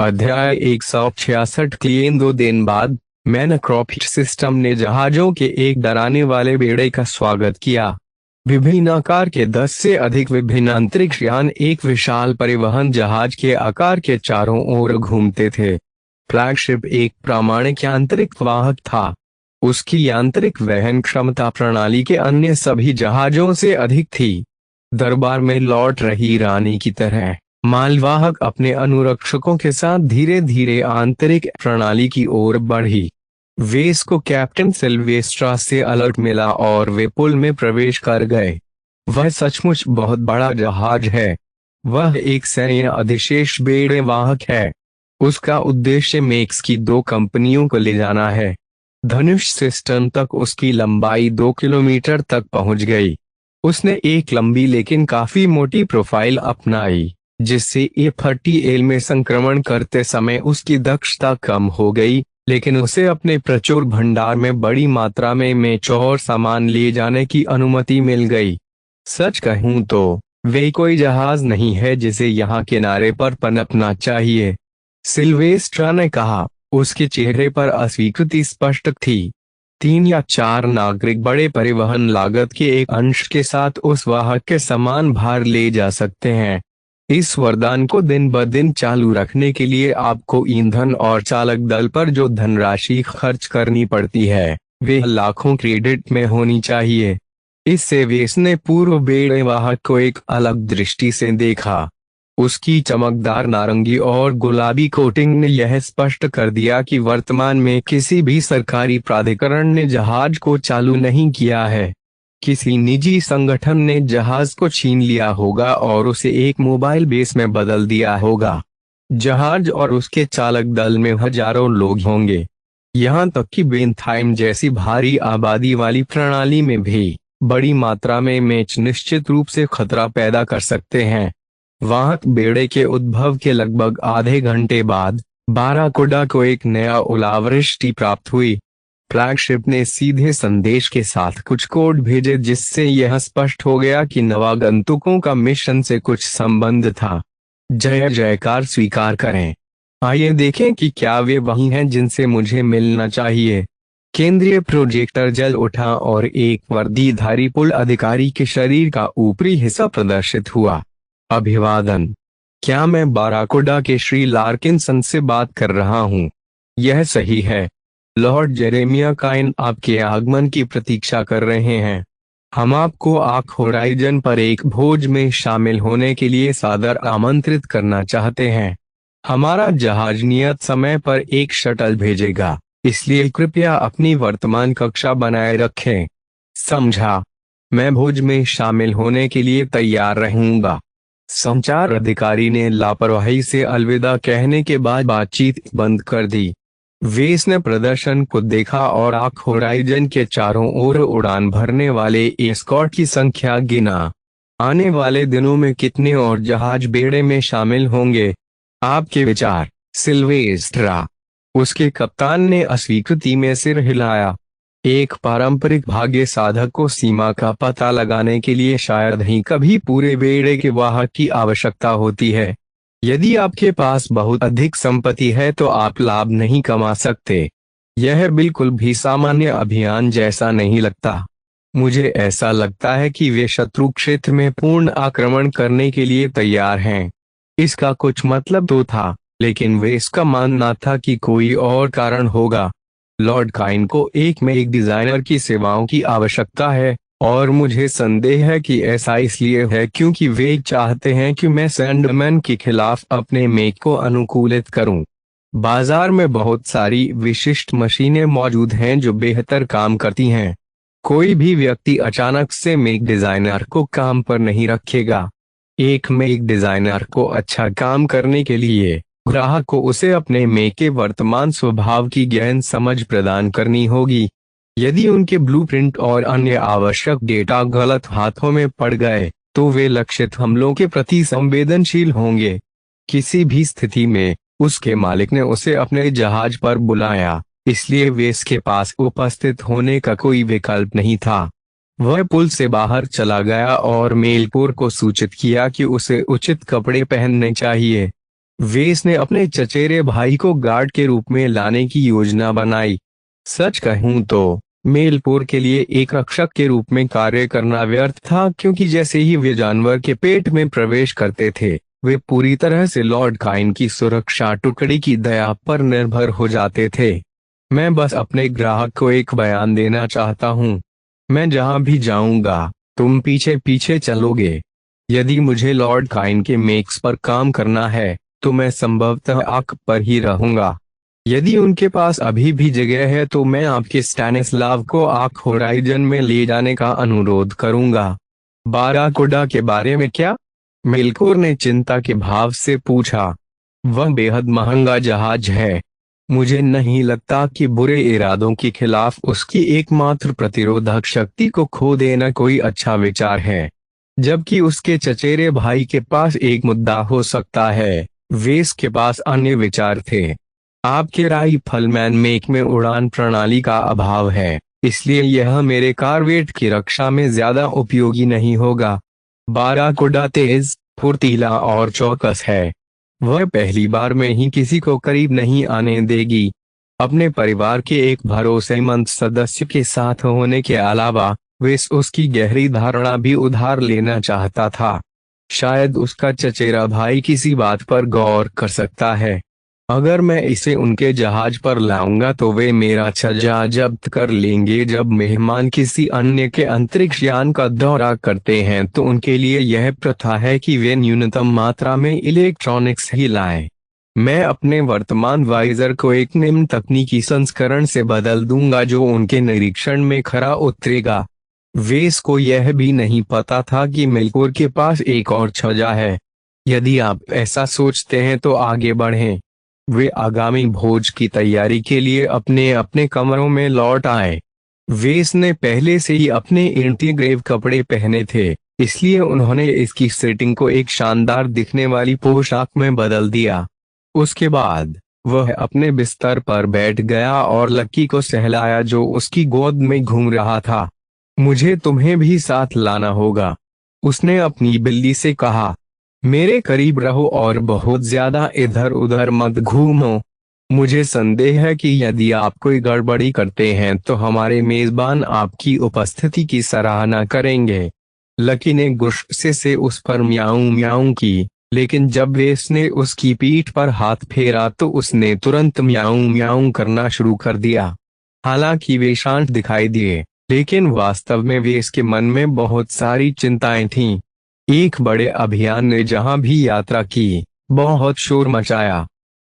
अध्याय 166। क्लीन 2 दिन बाद मैनक्रॉफ्ट सिस्टम ने जहाजों के एक डराने वाले बेड़े का स्वागत किया। विभिन्न आकार के 10 से अधिक विभिन्न अंतरिक्ष यान एक विशाल परिवहन जहाज के आकार के चारों ओर घूमते थे। फ्लैगशिप एक प्रामाणिक यांत्रिक वाहक था। उसकी यांत्रिक वहन क्षमता प्रणाली के अन्य सभी जहाजों से अधिक थी। दरबार में लौट रही रानी की तरह मालवाहक अपने अनुरक्षकों के साथ धीरे धीरे आंतरिक प्रणाली की ओर बढ़ी। वेस को कैप्टन सिल्वेस्ट्रा से अलर्ट मिला और वे पुल में प्रवेश कर गए। वह सचमुच बहुत बड़ा जहाज है। वह एक सैन्य अधिशेष बेड़े वाहक है। उसका उद्देश्य मेक्स की 2 कंपनियों को ले जाना है। धनुष सिस्टम तक उसकी लंबाई 2 किलोमीटर तक पहुंच गई। उसने एक लंबी लेकिन काफी मोटी प्रोफाइल अपनाई, जिससे A30L में संक्रमण करते समय उसकी दक्षता कम हो गई, लेकिन उसे अपने प्रचुर भंडार में बड़ी मात्रा में मेच और सामान ले जाने की अनुमति मिल गई। सच कहूं तो वे कोई जहाज नहीं है जिसे यहाँ किनारे पर पनपना चाहिए, सिल्वेस्ट्रा ने कहा। उसके चेहरे पर अस्वीकृति स्पष्ट थी। 3 या 4 नागरिक बड़े परिवहन लागत के एक अंश के साथ उस वाहक के समान भार ले जा सकते हैं। इस वरदान को दिन ब दिन चालू रखने के लिए आपको ईंधन और चालक दल पर जो धनराशि खर्च करनी पड़ती है, वे लाखों क्रेडिट में होनी चाहिए। इससे वेस ने पूर्व बेड़े वाहक को एक अलग दृष्टि से देखा। उसकी चमकदार नारंगी और गुलाबी कोटिंग ने यह स्पष्ट कर दिया कि वर्तमान में किसी भी सरकारी प्राधिकरण ने जहाज को चालू नहीं किया है। किसी निजी संगठन ने जहाज को छीन लिया होगा और उसे एक मोबाइल बेस में बदल दिया होगा। जहाज और उसके चालक दल में हजारों लोग होंगे। यहाँ तक कि बेनथाइम जैसी भारी आबादी वाली प्रणाली में भी बड़ी मात्रा में मेच निश्चित रूप से खतरा पैदा कर सकते हैं। वाहक बेड़े के उद्भव के लगभग आधे घंटे बाद बाराकोडा को एक नया ओलावृष्टि प्राप्त हुई। फ्लैगशिप ने सीधे संदेश के साथ कुछ कोड भेजे, जिससे यह स्पष्ट हो गया कि नवागंतुकों का मिशन से कुछ संबंध था। जय जयकार स्वीकार करें। आइए देखें कि क्या वे वही हैं जिनसे मुझे मिलना चाहिए। केंद्रीय प्रोजेक्टर जल उठा और एक वर्दीधारी पुल अधिकारी के शरीर का ऊपरी हिस्सा प्रदर्शित हुआ। अभिवादन। क्या मैं बाराकोडा के श्री लार्किंसन से बात कर रहा हूँ? यह सही है। लॉर्ड जेरेमिया काइन आपके आगमन की प्रतीक्षा कर रहे हैं। हम आपको आर्क होराइजन पर एक भोज में शामिल होने के लिए सादर आमंत्रित करना चाहते हैं। हमारा जहाज नियत समय पर एक शटल भेजेगा, इसलिए कृपया अपनी वर्तमान कक्षा बनाए रखें। समझा। मैं भोज में शामिल होने के लिए तैयार रहूंगा। संचार अधिकारी ने लापरवाही से अलविदा कहने के बाद बातचीत बंद कर दी। वेस ने प्रदर्शन को देखा और आर्क होराइजन के चारों ओर उड़ान भरने वाले एस्कॉर्ट की संख्या गिना। आने वाले दिनों में कितने और जहाज बेड़े में शामिल होंगे? आपके विचार, सिल्वेस्ट्रा? उसके कप्तान ने अस्वीकृति में सिर हिलाया। एक पारंपरिक भाग्य साधक को सीमा का पता लगाने के लिए शायद ही कभी पूरे बेड़े के वाहक की आवश्यकता होती है। यदि आपके पास बहुत अधिक संपत्ति है तो आप लाभ नहीं कमा सकते। यह बिल्कुल भी सामान्य अभियान जैसा नहीं लगता। मुझे ऐसा लगता है कि वे शत्रु क्षेत्र में पूर्ण आक्रमण करने के लिए तैयार हैं। इसका कुछ मतलब तो था, लेकिन वे इसका मानना था कि कोई और कारण होगा। लॉर्ड काइन को एक डिजाइनर की सेवाओं की आवश्यकता है, और मुझे संदेह है कि ऐसा इसलिए है क्योंकि वे चाहते हैं कि मैं सैंडमैन के खिलाफ अपने मेक को अनुकूलित करूं। बाजार में बहुत सारी विशिष्ट मशीनें मौजूद हैं जो बेहतर काम करती हैं। कोई भी व्यक्ति अचानक से मेक डिजाइनर को काम पर नहीं रखेगा। एक मेक डिजाइनर को अच्छा काम करने के लिए ग्राहक को उसे अपने मेक के वर्तमान स्वभाव की गहन समझ प्रदान करनी होगी। यदि उनके ब्लूप्रिंट और अन्य आवश्यक डेटा गलत हाथों में पड़ गए, तो वे लक्षित हमलों के प्रति संवेदनशील होंगे। किसी भी स्थिति में उसके मालिक ने उसे अपने जहाज पर बुलाया, इसलिए वेस के पास उपस्थित होने का कोई विकल्प नहीं था। वह पुल से बाहर चला गया और मेलपुर को सूचित किया कि उसे उचित कपड़े पहनने चाहिए। वेस ने अपने चचेरे भाई को गार्ड के रूप में लाने की योजना बनाई। सच कहूं तो मेलपोर के लिए एक रक्षक के रूप में कार्य करना व्यर्थ था, क्योंकि जैसे ही वे जानवर के पेट में प्रवेश करते थे वे पूरी तरह से लॉर्ड काइन की सुरक्षा टुकड़ी की दया पर निर्भर हो जाते थे। मैं बस अपने ग्राहक को एक बयान देना चाहता हूँ। मैं जहाँ भी जाऊंगा तुम पीछे पीछे चलोगे। यदि मुझे लॉर्ड काइन के मेक्स पर काम करना है तो मैं संभवतः आंख पर ही रहूंगा। यदि उनके पास अभी भी जगह है तो मैं आपके स्टैनिस्लाव को आर्क होराइजन में ले जाने का अनुरोध करूंगा। बाराकोडा के बारे में क्या? मेलकोर ने चिंता के भाव से पूछा। वह बेहद महंगा जहाज है। मुझे नहीं लगता कि बुरे इरादों के खिलाफ उसकी एकमात्र प्रतिरोधक शक्ति को खो देना कोई अच्छा विचार है। जबकि उसके चचेरे भाई के पास एक मुद्दा हो सकता है, वेस के पास अन्य विचार थे। आपके राइफलमैन मेक में उड़ान प्रणाली का अभाव है, इसलिए यह मेरे कारवेट की रक्षा में ज्यादा उपयोगी नहीं होगा। बाराकोडा तेज, फुर्तीला और चौकस है। वह पहली बार में ही किसी को करीब नहीं आने देगी। अपने परिवार के एक भरोसेमंद सदस्य के साथ होने के अलावा वेस उसकी गहरी धारणा भी उधार लेना चाहता था। शायद उसका चचेरा भाई किसी बात पर गौर कर सकता है। अगर मैं इसे उनके जहाज पर लाऊंगा तो वे मेरा छज्जा जब्त कर लेंगे। जब मेहमान किसी अन्य के अंतरिक्ष यान का दौरा करते हैं तो उनके लिए यह प्रथा है कि वे न्यूनतम मात्रा में इलेक्ट्रॉनिक्स ही लाएं। मैं अपने वर्तमान वाइजर को एक निम्न तकनीकी संस्करण से बदल दूंगा जो उनके निरीक्षण में खरा उतरेगा। वेस को यह भी नहीं पता था कि मेलकोर के पास एक और छज्जा है। यदि आप ऐसा सोचते हैं तो आगे बढ़ें। वे आगामी भोज की तैयारी के लिए अपने अपने कमरों में लौट आए। वेस ने पहले से ही अपने इंटीग्रेव कपड़े पहने थे, इसलिए उन्होंने इसकी सेटिंग को एक शानदार दिखने वाली पोशाक में बदल दिया। उसके बाद वह अपने बिस्तर पर बैठ गया और लक्की को सहलाया जो उसकी गोद में घूम रहा था। मुझे तुम्हें भी साथ लाना होगा, उसने अपनी बिल्ली से कहा। मेरे करीब रहो और बहुत ज्यादा इधर उधर मत घूमो। मुझे संदेह है कि यदि आप कोई गड़बड़ी करते हैं तो हमारे मेजबान आपकी उपस्थिति की सराहना करेंगे। लकी ने गुस्से से उस पर म्याऊं म्याऊं की, लेकिन जब वेस ने उसकी पीठ पर हाथ फेरा तो उसने तुरंत म्याऊं म्याऊं करना शुरू कर दिया। हालांकि वे शांत दिखाई दिए, लेकिन वास्तव में वेस के मन में बहुत सारी चिंताएं थीं। एक बड़े अभियान ने जहां भी यात्रा की बहुत शोर मचाया।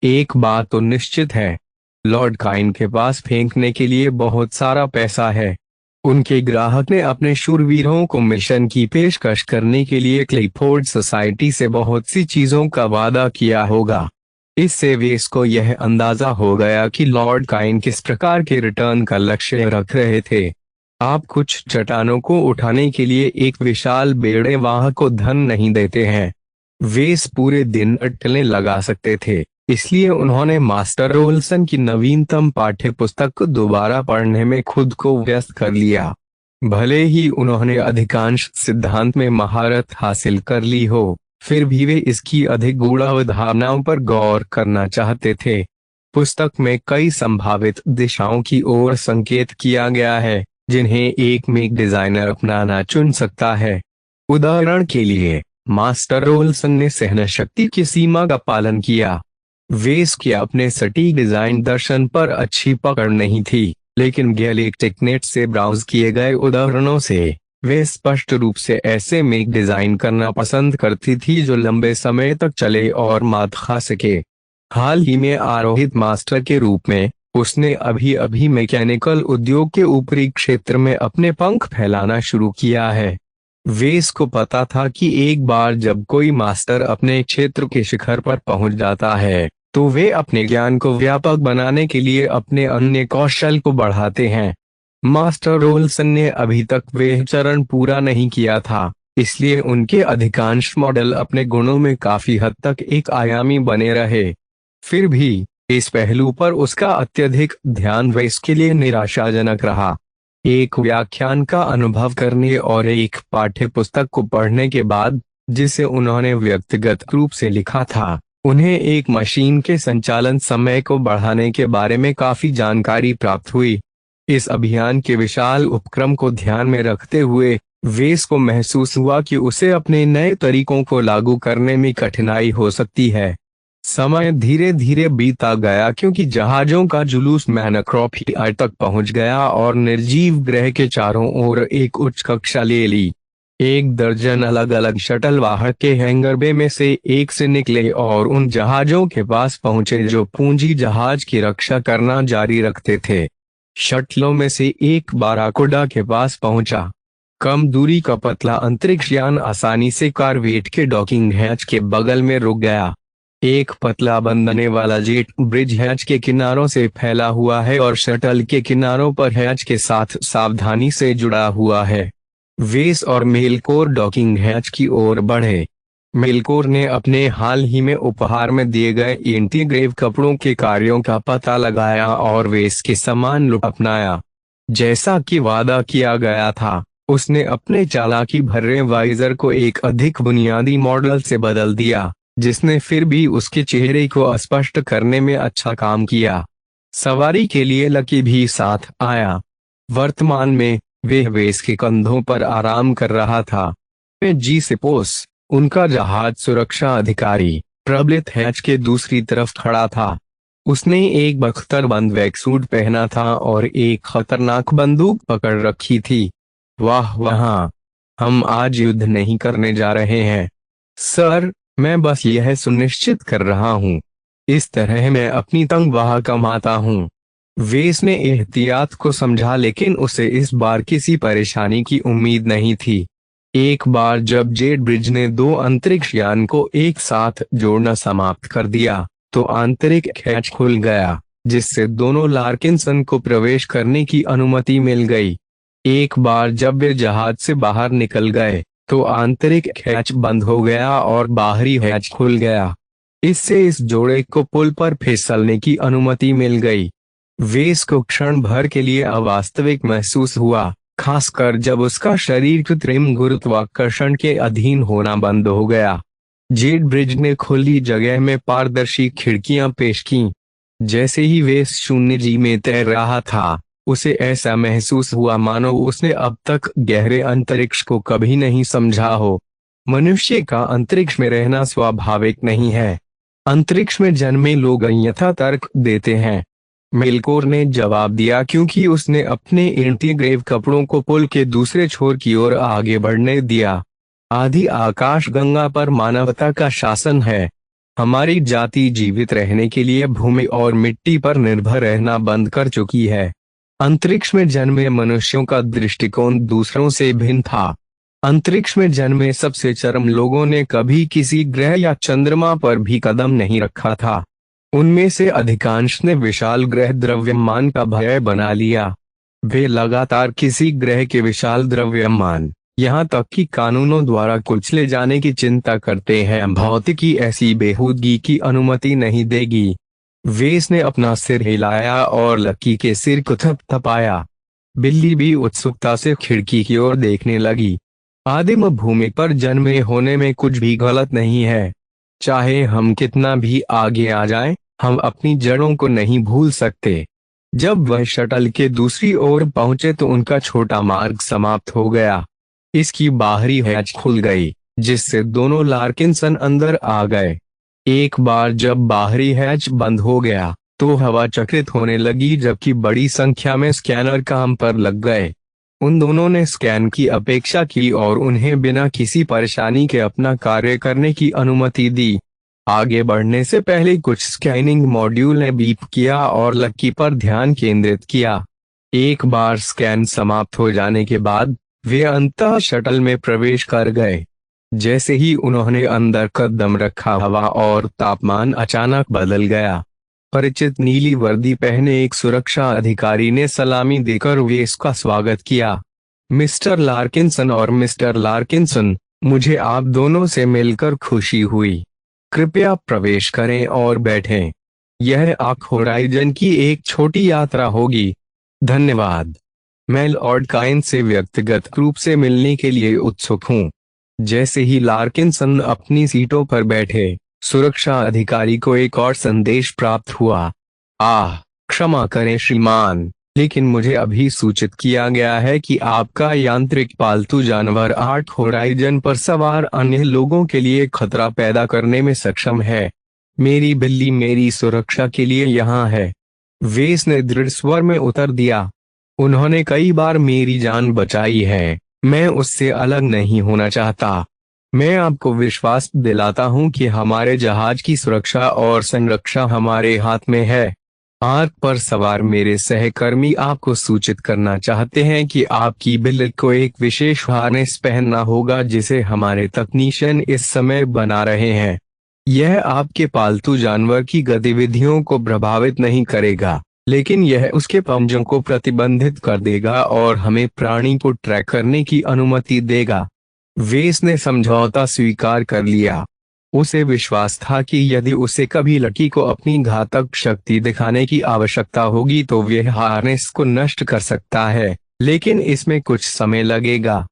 एक बात तो निश्चित है, लॉर्ड काइन के पास फेंकने के लिए बहुत सारा पैसा है। उनके ग्राहक ने अपने शूरवीरों को मिशन की पेशकश करने के लिए क्लिफोर्ड सोसाइटी से बहुत सी चीजों का वादा किया होगा। इससे वेस को यह अंदाजा हो गया कि लॉर्ड काइन किस प्रकार के रिटर्न का लक्ष्य रख रहे थे। आप कुछ चट्टानों को उठाने के लिए एक विशाल बेड़े वाहक को धन नहीं देते हैं। वेस पूरे दिन अटकलें लगा सकते थे, इसलिए उन्होंने मास्टर रोल्सन की नवीनतम पाठ्य पुस्तक को दोबारा पढ़ने में खुद को व्यस्त कर लिया। भले ही उन्होंने अधिकांश सिद्धांत में महारत हासिल कर ली हो, फिर भी वे इसकी अधिक गूढ़ अवधारणाओं पर गौर करना चाहते थे। पुस्तक में कई संभावित दिशाओं की ओर संकेत किया गया है जिन्हें एक मेक डिजाइनर अपनाना चुन सकता है। उदाहरण के लिए, मास्टर रोल्सन ने सहनशक्ति की सीमा का पालन किया। वेस के अपने सटीक डिजाइन दर्शन पर अच्छी पकड़ नहीं थी, लेकिन गैलेक्टिक नेट से ब्राउज किए गए उदाहरणों से वे स्पष्ट रूप से ऐसे मेक डिजाइन करना पसंद करती थी जो लंबे समय तक चले और मात खा सके। हाल ही में आरोहित मास्टर के रूप में उसने अभी अभी मैकेनिकल उद्योग के ऊपरी क्षेत्र में अपने पंख फैलाना शुरू किया है। वेस को पता था कि एक बार जब कोई मास्टर अपने क्षेत्र के शिखर पर पहुंच जाता है तो वे अपने ज्ञान को व्यापक बनाने के लिए अपने अन्य कौशल को बढ़ाते हैं। मास्टर रोल्सन ने अभी तक वह चरण पूरा नहीं किया था, इसलिए उनके अधिकांश मॉडल अपने गुणों में काफी हद तक एक आयामी बने रहे। फिर भी इस पहलू पर उसका अत्यधिक ध्यान वेस के लिए निराशाजनक रहा। एक व्याख्यान का अनुभव करने और एक पाठ्य पुस्तक को पढ़ने के बाद, जिसे उन्होंने व्यक्तिगत रूप से लिखा था, उन्हें एक मशीन के संचालन समय को बढ़ाने के बारे में काफी जानकारी प्राप्त हुई। इस अभियान के विशाल उपक्रम को ध्यान में रखते हुए वेस को महसूस हुआ कि उसे अपने नए तरीकों को लागू करने में कठिनाई हो सकती है। समय धीरे धीरे बीता गया क्योंकि जहाजों का जुलूस मैनाक्रोपियर तक पहुंच गया और निर्जीव ग्रह के चारों ओर एक उच्च कक्षा ले ली। 1 दर्जन अलग अलग शटल वाहक के हैंगर बे में से एक से निकले और उन जहाजों के पास पहुंचे जो पूंजी जहाज की रक्षा करना जारी रखते थे। शटलों में से एक बाराकोडा के पास पहुंचा। कम दूरी का पतला अंतरिक्ष यान आसानी से कारवेट के डॉकिंग हैच के बगल में रुक गया। एक पतला बंधने वाला जेट ब्रिज हैच के किनारों से फैला हुआ है और शटल के किनारों पर हैच के साथ सावधानी से जुड़ा हुआ है। वेस और मेलकोर डॉकिंग हैच की ओर बढ़े। मेलकोर ने अपने हाल ही में उपहार में दिए गए एंटीग्रेव कपड़ों के कार्यों का पता लगाया और वेस के समान लुक अपनाया। जैसा कि वादा किया गया था, उसने अपने चालाकी भरे वाइजर को एक अधिक बुनियादी मॉडल से बदल दिया, जिसने फिर भी उसके चेहरे को अस्पष्ट करने में अच्छा काम किया। सवारी के लिए लकी भी साथ आया। वर्तमान में वह वेस के कंधों पर आराम कर रहा था। जी सिपोस, उनका जहाज सुरक्षा अधिकारी, प्रबलित हैच के दूसरी तरफ खड़ा था। उसने एक बख्तरबंद वैक्सूट पहना था और एक खतरनाक बंदूक पकड़ रखी थी। वाह वहाँ, हम आज युद्ध नहीं करने जा रहे हैं सर, मैं बस यह सुनिश्चित कर रहा हूँ। इस तरह मैं अपनी तनख्वाह कमाता हूँ। वेस ने एहतियात को समझा लेकिन उसे इस बार किसी परेशानी की उम्मीद नहीं थी। एक बार जब जेट ब्रिज ने 2 अंतरिक्ष यान को एक साथ जोड़ना समाप्त कर दिया तो आंतरिक हैच खुल गया, जिससे दोनों लार्किंसन को प्रवेश करने की अनुमति मिल गई। एक बार जब वे जहाज से बाहर निकल गए तो आंतरिक हैच बंद हो गया और बाहरी हैच खुल गया। इससे इस जोड़े को पुल पर फिसलने की अनुमति मिल गई। वेस को क्षण भर के लिए अवास्तविक महसूस हुआ, खासकर जब उसका शरीर कृत्रिम गुरुत्वाकर्षण के अधीन होना बंद हो गया। जेट ब्रिज ने खुली जगह में पारदर्शी खिड़कियां पेश कीं। जैसे ही वेस शून्य जी में तैर रहा था, उसे ऐसा महसूस हुआ मानो उसने अब तक गहरे अंतरिक्ष को कभी नहीं समझा हो। मनुष्य का अंतरिक्ष में रहना स्वाभाविक नहीं है। अंतरिक्ष में जन्मे लोग अन्यथा तर्क देते हैं। मेलकोर ने जवाब दिया क्योंकि उसने अपने एंटीग्रेव कपड़ों को पुल के दूसरे छोर की ओर आगे बढ़ने दिया। आधी आकाश गंगा पर मानवता का शासन है। हमारी जाति जीवित रहने के लिए भूमि और मिट्टी पर निर्भर रहना बंद कर चुकी है। अंतरिक्ष में जन्मे मनुष्यों का दृष्टिकोण दूसरों से भिन्न था। अंतरिक्ष में जन्मे सबसे चरम लोगों ने कभी किसी ग्रह या चंद्रमा पर भी कदम नहीं रखा था। उनमें से अधिकांश ने विशाल ग्रह द्रव्यमान का भय बना लिया। वे लगातार किसी ग्रह के विशाल द्रव्यमान, यहाँ तक कि कानूनों द्वारा कुचले जाने की चिंता करते हैं। भौतिकी ऐसी बेहूदगी की अनुमति नहीं देगी। वेस ने अपना सिर हिलाया और लकी के सिर को थपथपाया। बिल्ली भी उत्सुकता से खिड़की की ओर देखने लगी। आदिम भूमि पर जन्मे होने में कुछ भी गलत नहीं है। चाहे हम कितना भी आगे आ जाएं, हम अपनी जड़ों को नहीं भूल सकते। जब वह शटल के दूसरी ओर पहुंचे तो उनका छोटा मार्ग समाप्त हो गया। इसकी बाहरी हैच खुल गई, जिससे दोनों लार्किंसन अंदर आ गए। एक बार जब बाहरी हैच बंद हो गया तो हवा चक्रित होने लगी, जबकि बड़ी संख्या में स्कैनर काम पर लग गए। उन दोनों ने स्कैन की अपेक्षा की और उन्हें बिना किसी परेशानी के अपना कार्य करने की अनुमति दी। आगे बढ़ने से पहले कुछ स्कैनिंग मॉड्यूल ने बीप किया और लकी पर ध्यान केंद्रित किया। एक बार स्कैन समाप्त हो जाने के बाद वे अंततः शटल में प्रवेश कर गए। जैसे ही उन्होंने अंदर कदम रखा, हवा और तापमान अचानक बदल गया। परिचित नीली वर्दी पहने एक सुरक्षा अधिकारी ने सलामी देकर वेस का स्वागत किया। मिस्टर लार्किंसन और मिस्टर लार्किंसन, मुझे आप दोनों से मिलकर खुशी हुई। कृपया प्रवेश करें और बैठें। यह आर्क होराइजन की एक छोटी यात्रा होगी। धन्यवाद। मैं लॉर्ड काइन से व्यक्तिगत रूप से मिलने के लिए उत्सुक हूँ। जैसे ही लार्किंसन अपनी सीटों पर बैठे, सुरक्षा अधिकारी को एक और संदेश प्राप्त हुआ। क्षमा करें श्रीमान, लेकिन मुझे अभी सूचित किया गया है कि आपका यांत्रिक पालतू जानवर आर्क होराइजन पर सवार अन्य लोगों के लिए खतरा पैदा करने में सक्षम है। मेरी बिल्ली मेरी सुरक्षा के लिए यहाँ है, वेस ने दृढ़ स्वर में उत्तर दिया। उन्होंने कई बार मेरी जान बचाई है, मैं उससे अलग नहीं होना चाहता। मैं आपको विश्वास दिलाता हूँ कि हमारे जहाज की सुरक्षा और संरक्षा हमारे हाथ में है। आर्क पर सवार मेरे सहकर्मी आपको सूचित करना चाहते हैं कि आपकी बिल्ली को एक विशेष हार्नेस पहनना होगा जिसे हमारे तकनीशियन इस समय बना रहे हैं। यह आपके पालतू जानवर की गतिविधियों को प्रभावित नहीं करेगा, लेकिन यह उसके पंजों को प्रतिबंधित कर देगा और हमें प्राणी को ट्रैक करने की अनुमति देगा। वेस ने समझौता स्वीकार कर लिया। उसे विश्वास था कि यदि उसे कभी लकी को अपनी घातक शक्ति दिखाने की आवश्यकता होगी तो वह हार्नेस को नष्ट कर सकता है, लेकिन इसमें कुछ समय लगेगा।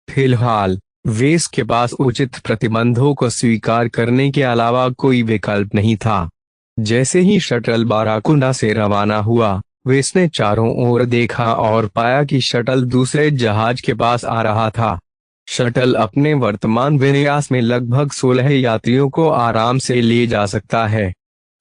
फिलहाल वेस के पास उचित प्रतिबंधों को स्वीकार करने के अलावा कोई विकल्प नहीं था। जैसे ही शटल बाराकुंडा से रवाना हुआ, वेस ने चारों ओर देखा और पाया कि शटल दूसरे जहाज के पास आ रहा था। शटल अपने वर्तमान विन्यास में लगभग 16 यात्रियों को आराम से ले जा सकता है।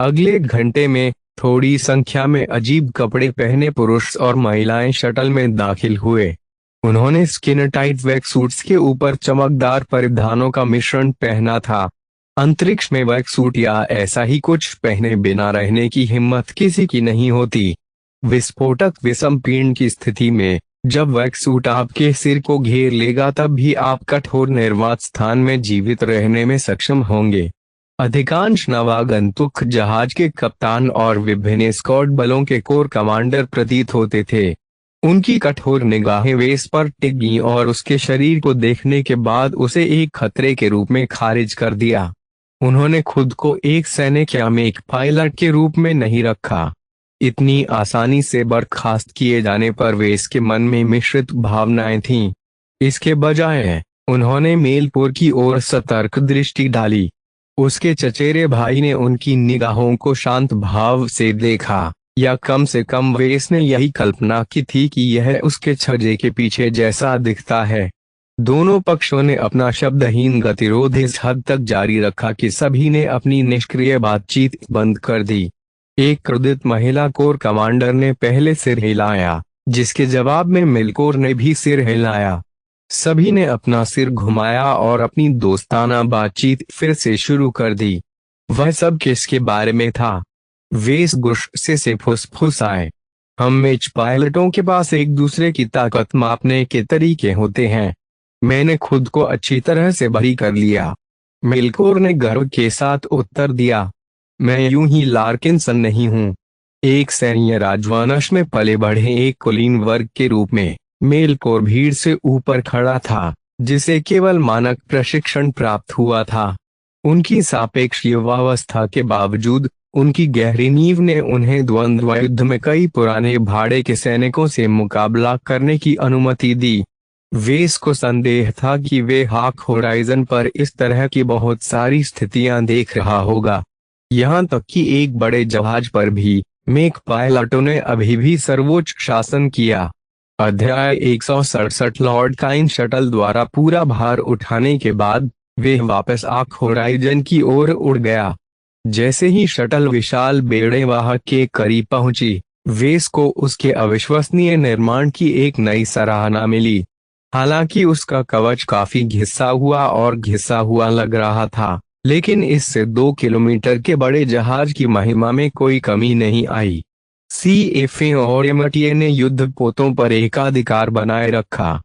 अगले घंटे में थोड़ी संख्या में अजीब कपड़े पहने पुरुष और महिलाएं शटल में दाखिल हुए। उन्होंने स्किन टाइट वेक सूट्स के ऊपर चमकदार परिधानों का मिश्रण पहना था। अंतरिक्ष में वेक सूट या ऐसा ही कुछ पहने बिना रहने की हिम्मत किसी की नहीं होती। विस्फोटक विषमपीड़न की स्थिति में जब वैक्स सूट आपके सिर को घेर लेगा तब भी आप कठोर निर्वात स्थान में जीवित रहने में सक्षम होंगे। अधिकांश नवागंतुक जहाज के कप्तान और विभिन्न स्क्वाड बलों के कोर कमांडर प्रतीत होते थे। उनकी कठोर निगाहें वेस पर टिकी और उसके शरीर को देखने के बाद उसे एक खतरे के रूप में खारिज कर दिया। उन्होंने खुद को एक सैनिक या एक पायलट के रूप में नहीं रखा। इतनी आसानी से बर्खास्त किए जाने पर वेस के मन में मिश्रित भावनाएं थीं। इसके बजाय उन्होंने मेलपोर की ओर सतर्क दृष्टि डाली। उसके चचेरे भाई ने उनकी निगाहों को शांत भाव से देखा, या कम से कम वेस ने यही कल्पना की थी कि यह उसके छज्जे के पीछे जैसा दिखता है। दोनों पक्षों ने अपना शब्दहीन गतिरोध इस हद तक जारी रखा कि सभी ने अपनी निष्क्रिय बातचीत बंद कर दी। एक क्रोधित महिला कोर कमांडर ने पहले सिर हिलाया, जिसके जवाब में मिलकोर ने भी सिर हिलाया। सभी ने अपना सिर घुमाया और अपनी दोस्ताना बातचीत फिर से शुरू कर दी। वह सब किसके बारे में था? वेस गुस्से से फुसफुसाए। हम मेच पायलटों के पास एक दूसरे की ताकत मापने के तरीके होते हैं। मैंने खुद को अच्छी तरह से बरी कर लिया, मिलकोर ने गर्व के साथ उत्तर दिया। मैं यूं ही लार्किंसन नहीं हूं। एक सैन्य राजवंश में पले बढ़े एक कुलीन वर्ग के रूप में मेलकोर भीड़ से ऊपर खड़ा था, जिसे केवल मानक प्रशिक्षण प्राप्त हुआ था। उनकी सापेक्ष युवावस्था के बावजूद उनकी गहरी नींव ने उन्हें द्वंद्व युद्ध में कई पुराने भाड़े के सैनिकों से मुकाबला करने की अनुमति दी। वेस को संदेह था कि वे हाक होराइजन पर इस तरह की बहुत सारी स्थितियां देख रहा होगा। यहाँ तक कि एक बड़े जहाज पर भी मेक पायलटों ने अभी भी सर्वोच्च शासन किया। अध्याय 167 लॉर्ड काइन शटल द्वारा पूरा भार उठाने के बाद वे वापस आर्क होराइजन की ओर उड़ गया। जैसे ही शटल विशाल बेड़े वाहक के करीब पहुंची, वेस को उसके अविश्वसनीय निर्माण की एक नई सराहना मिली। हालांकि उसका कवच काफी घिसा हुआ लग रहा था, लेकिन इससे 2 किलोमीटर के बड़े जहाज की महिमा में कोई कमी नहीं आई। CFA और MTA ने युद्ध पोतों पर एकाधिकार बनाए रखा।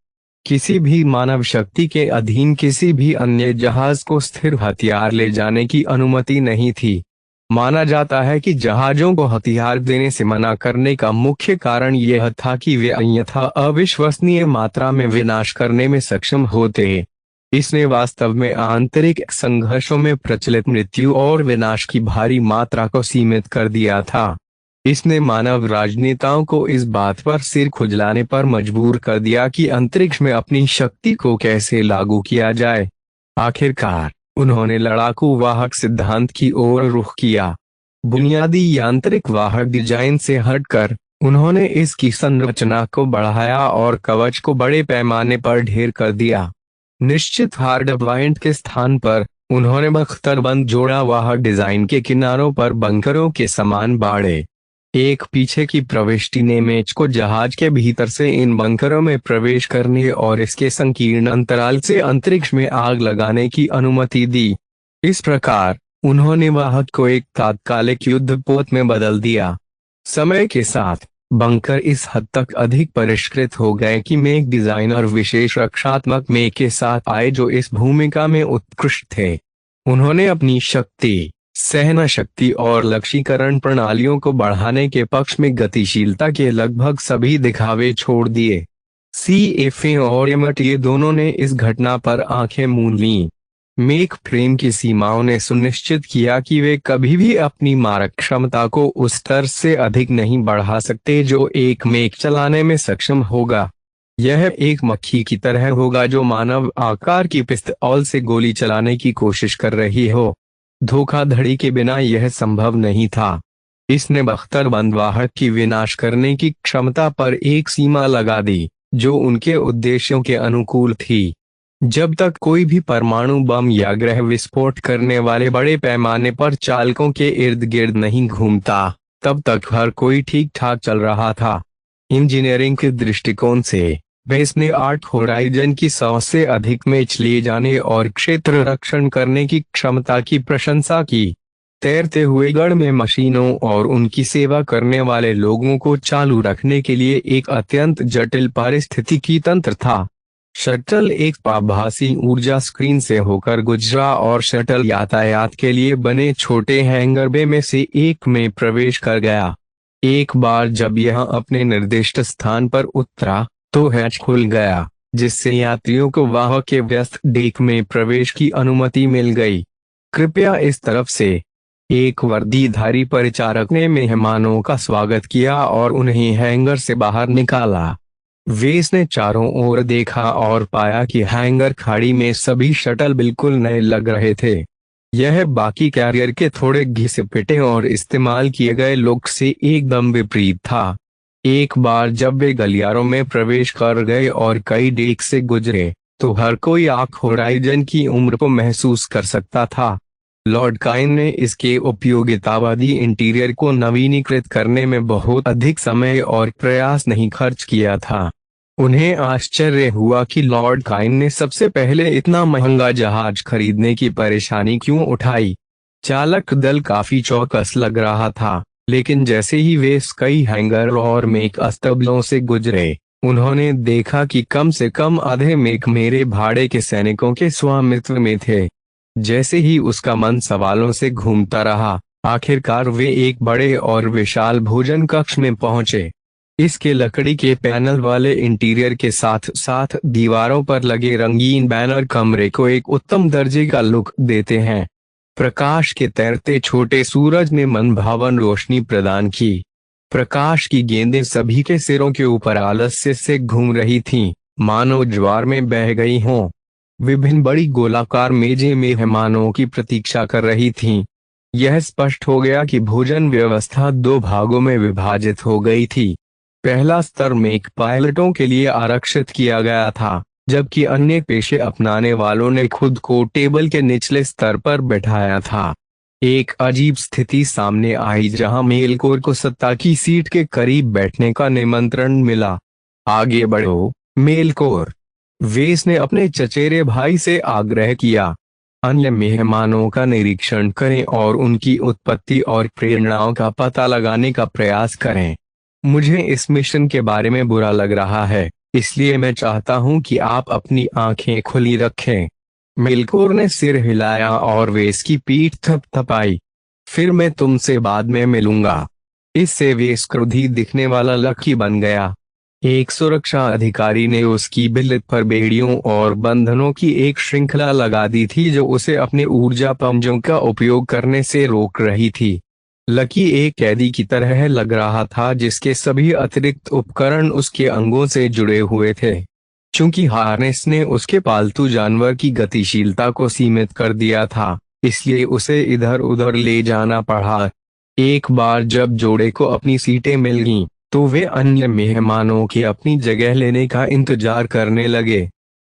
किसी भी मानव शक्ति के अधीन किसी भी अन्य जहाज को स्थिर हथियार ले जाने की अनुमति नहीं थी। माना जाता है कि जहाजों को हथियार देने से मना करने का मुख्य कारण यह था कि वे अन्यथा अविश्वसनीय मात्रा में विनाश करने में सक्षम होते। इसने वास्तव में आंतरिक संघर्षों में प्रचलित मृत्यु और विनाश की भारी मात्रा को सीमित कर दिया था। इसने मानव राजनेताओं को इस बात पर सिर खुजलाने पर मजबूर कर दिया कि अंतरिक्ष में अपनी शक्ति को कैसे लागू किया जाए। आखिरकार उन्होंने लड़ाकू वाहक सिद्धांत की ओर रुख किया। बुनियादी यांत्रिक वाहक डिजाइन से हटकर उन्होंने इसकी संरचना को बढ़ाया और कवच को बड़े पैमाने पर ढेर कर दिया। निश्चित हार्ड पॉइंट के स्थान पर उन्होंने बख्तरबंद जोड़ा वाहक डिजाइन के किनारों पर बंकरों के समान बाड़े। एक पीछे की प्रविष्टि ने मेज को जहाज के भीतर से इन बंकरों में प्रवेश करने और इसके संकीर्ण अंतराल से अंतरिक्ष में आग लगाने की अनुमति दी। इस प्रकार उन्होंने वाहक को एक तात्कालिक युद्धपोत में बदल दिया। समय के साथ बंकर इस हद तक अधिक परिष्कृत हो गए कि मेक डिजाइनर विशेष रक्षात्मक मेक के साथ आए जो इस भूमिका में उत्कृष्ट थे। उन्होंने अपनी शक्ति, सहना शक्ति और लक्ष्यीकरण प्रणालियों को बढ़ाने के पक्ष में गतिशीलता के लगभग सभी दिखावे छोड़ दिए। CFA और एमटी दोनों ने इस घटना पर आंखें मूंद लीं। मेक फ्रेम की सीमाओं ने सुनिश्चित किया कि वे कभी भी अपनी मारक क्षमता को उस स्तर से अधिक नहीं बढ़ा सकते जो एक मेक चलाने में सक्षम होगा। यह एक मक्खी की तरह होगा जो मानव आकार की पिस्तौल से गोली चलाने की कोशिश कर रही हो। धोखाधड़ी के बिना यह संभव नहीं था। इसने बख्तरबंद वाहक की विनाश करने की क्षमता पर एक सीमा लगा दी जो उनके उद्देश्यों के अनुकूल थी। जब तक कोई भी परमाणु बम या ग्रह विस्फोट करने वाले बड़े पैमाने पर चालकों के इर्द गिर्द नहीं घूमता, तब तक हर कोई ठीक ठाक चल रहा था। इंजीनियरिंग के दृष्टिकोण से बेस ने आर्क होराइजन की 100 से अधिक मैच ले जाने और क्षेत्र रक्षण करने की क्षमता की प्रशंसा की। तैरते हुए गढ़ में मशीनों और उनकी सेवा करने वाले लोगों को चालू रखने के लिए एक अत्यंत जटिल पारिस्थितिकी तंत्र था। शटल एक आभासी ऊर्जा स्क्रीन से होकर गुजरा और शटल यातायात के लिए बने छोटे हैंगर बे में से एक में प्रवेश कर गया। एक बार जब यह अपने निर्दिष्ट स्थान पर उतरा तो हैच खुल गया, जिससे यात्रियों को वाहक के व्यस्त डेक में प्रवेश की अनुमति मिल गई। कृपया इस तरफ से, एक वर्दीधारी परिचारक ने मेहमानों का स्वागत किया और उन्हें हैंगर से बाहर निकाला। वेस ने चारों ओर देखा और पाया कि हैंगर खाड़ी में सभी शटल बिल्कुल नए लग रहे थे। यह बाकी कैरियर के थोड़े घिसे पिटे और इस्तेमाल किए गए लुक से एकदम विपरीत था। एक बार जब वे गलियारों में प्रवेश कर गए और कई डेक से गुजरे तो हर कोई आर्क होराइजन की उम्र को महसूस कर सकता था। लॉर्ड काइन ने इसके उपयोगितावादी इंटीरियर को नवीनीकृत करने में बहुत अधिक समय और प्रयास नहीं खर्च किया था। उन्हें आश्चर्य हुआ कि लॉर्ड काइन ने सबसे पहले इतना महंगा जहाज खरीदने की परेशानी क्यों उठाई। चालक दल काफी चौकस लग रहा था, लेकिन जैसे ही वे कई हैंगर और मेक अस्तबलों से गुजरे, उन्होंने देखा कि कम से कम आधे मेक मेरे भाड़े के सैनिकों के स्वामित्व में थे। जैसे ही उसका मन सवालों से घूमता रहा, आखिरकार वे एक बड़े और विशाल भोजन कक्ष में पहुंचे। इसके लकड़ी के पैनल वाले इंटीरियर के साथ साथ दीवारों पर लगे रंगीन बैनर कमरे को एक उत्तम दर्जे का लुक देते हैं। प्रकाश के तैरते छोटे सूरज ने मनभावन रोशनी प्रदान की। प्रकाश की गेंदें सभी के सिरों के ऊपर आलस्य से घूम रही थीं, मानो ज्वार में बह गई हों। विभिन्न बड़ी गोलाकार मेजें मेहमानों की प्रतीक्षा कर रही थीं। यह स्पष्ट हो गया कि भोजन व्यवस्था 2 भागों में विभाजित हो गई थी। पहला स्तर मेक पायलटों के लिए आरक्षित किया गया था, जबकि अन्य पेशे अपनाने वालों ने खुद को टेबल के निचले स्तर पर बैठाया था। एक अजीब स्थिति सामने आई जहां मेलकोर को सत्ता की सीट के करीब बैठने का निमंत्रण मिला। आगे बढ़ो, मेलकोर, वेस ने अपने चचेरे भाई से आग्रह किया। अन्य मेहमानों का निरीक्षण करें और उनकी उत्पत्ति और प्रेरणाओं का पता लगाने का प्रयास करें। मुझे इस मिशन के बारे में बुरा लग रहा है, इसलिए मैं चाहता हूं कि आप अपनी आंखें खुली रखें। मेलकोर ने सिर हिलाया और वेस की पीठ थपथपाई। फिर मैं तुमसे बाद में मिलूंगा। इससे वेस क्रोधी दिखने वाला लकी बन गया। एक सुरक्षा अधिकारी ने उसकी बिल्लित पर बेड़ियों और बंधनों की एक श्रृंखला लगा दी थी जो उसे अपने ऊर्जा पंजों का उपयोग करने से रोक रही थी। लकी एक कैदी की तरह लग रहा था जिसके सभी अतिरिक्त उपकरण उसके अंगों से जुड़े हुए थे। चूंकि हार्नेस ने उसके पालतू जानवर की गतिशीलता को सीमित कर दिया था, इसलिए उसे इधर उधर ले जाना पड़ा। एक बार जब जोड़े को अपनी सीटें मिल गईं, तो वे अन्य मेहमानों के अपनी जगह लेने का इंतजार करने लगे।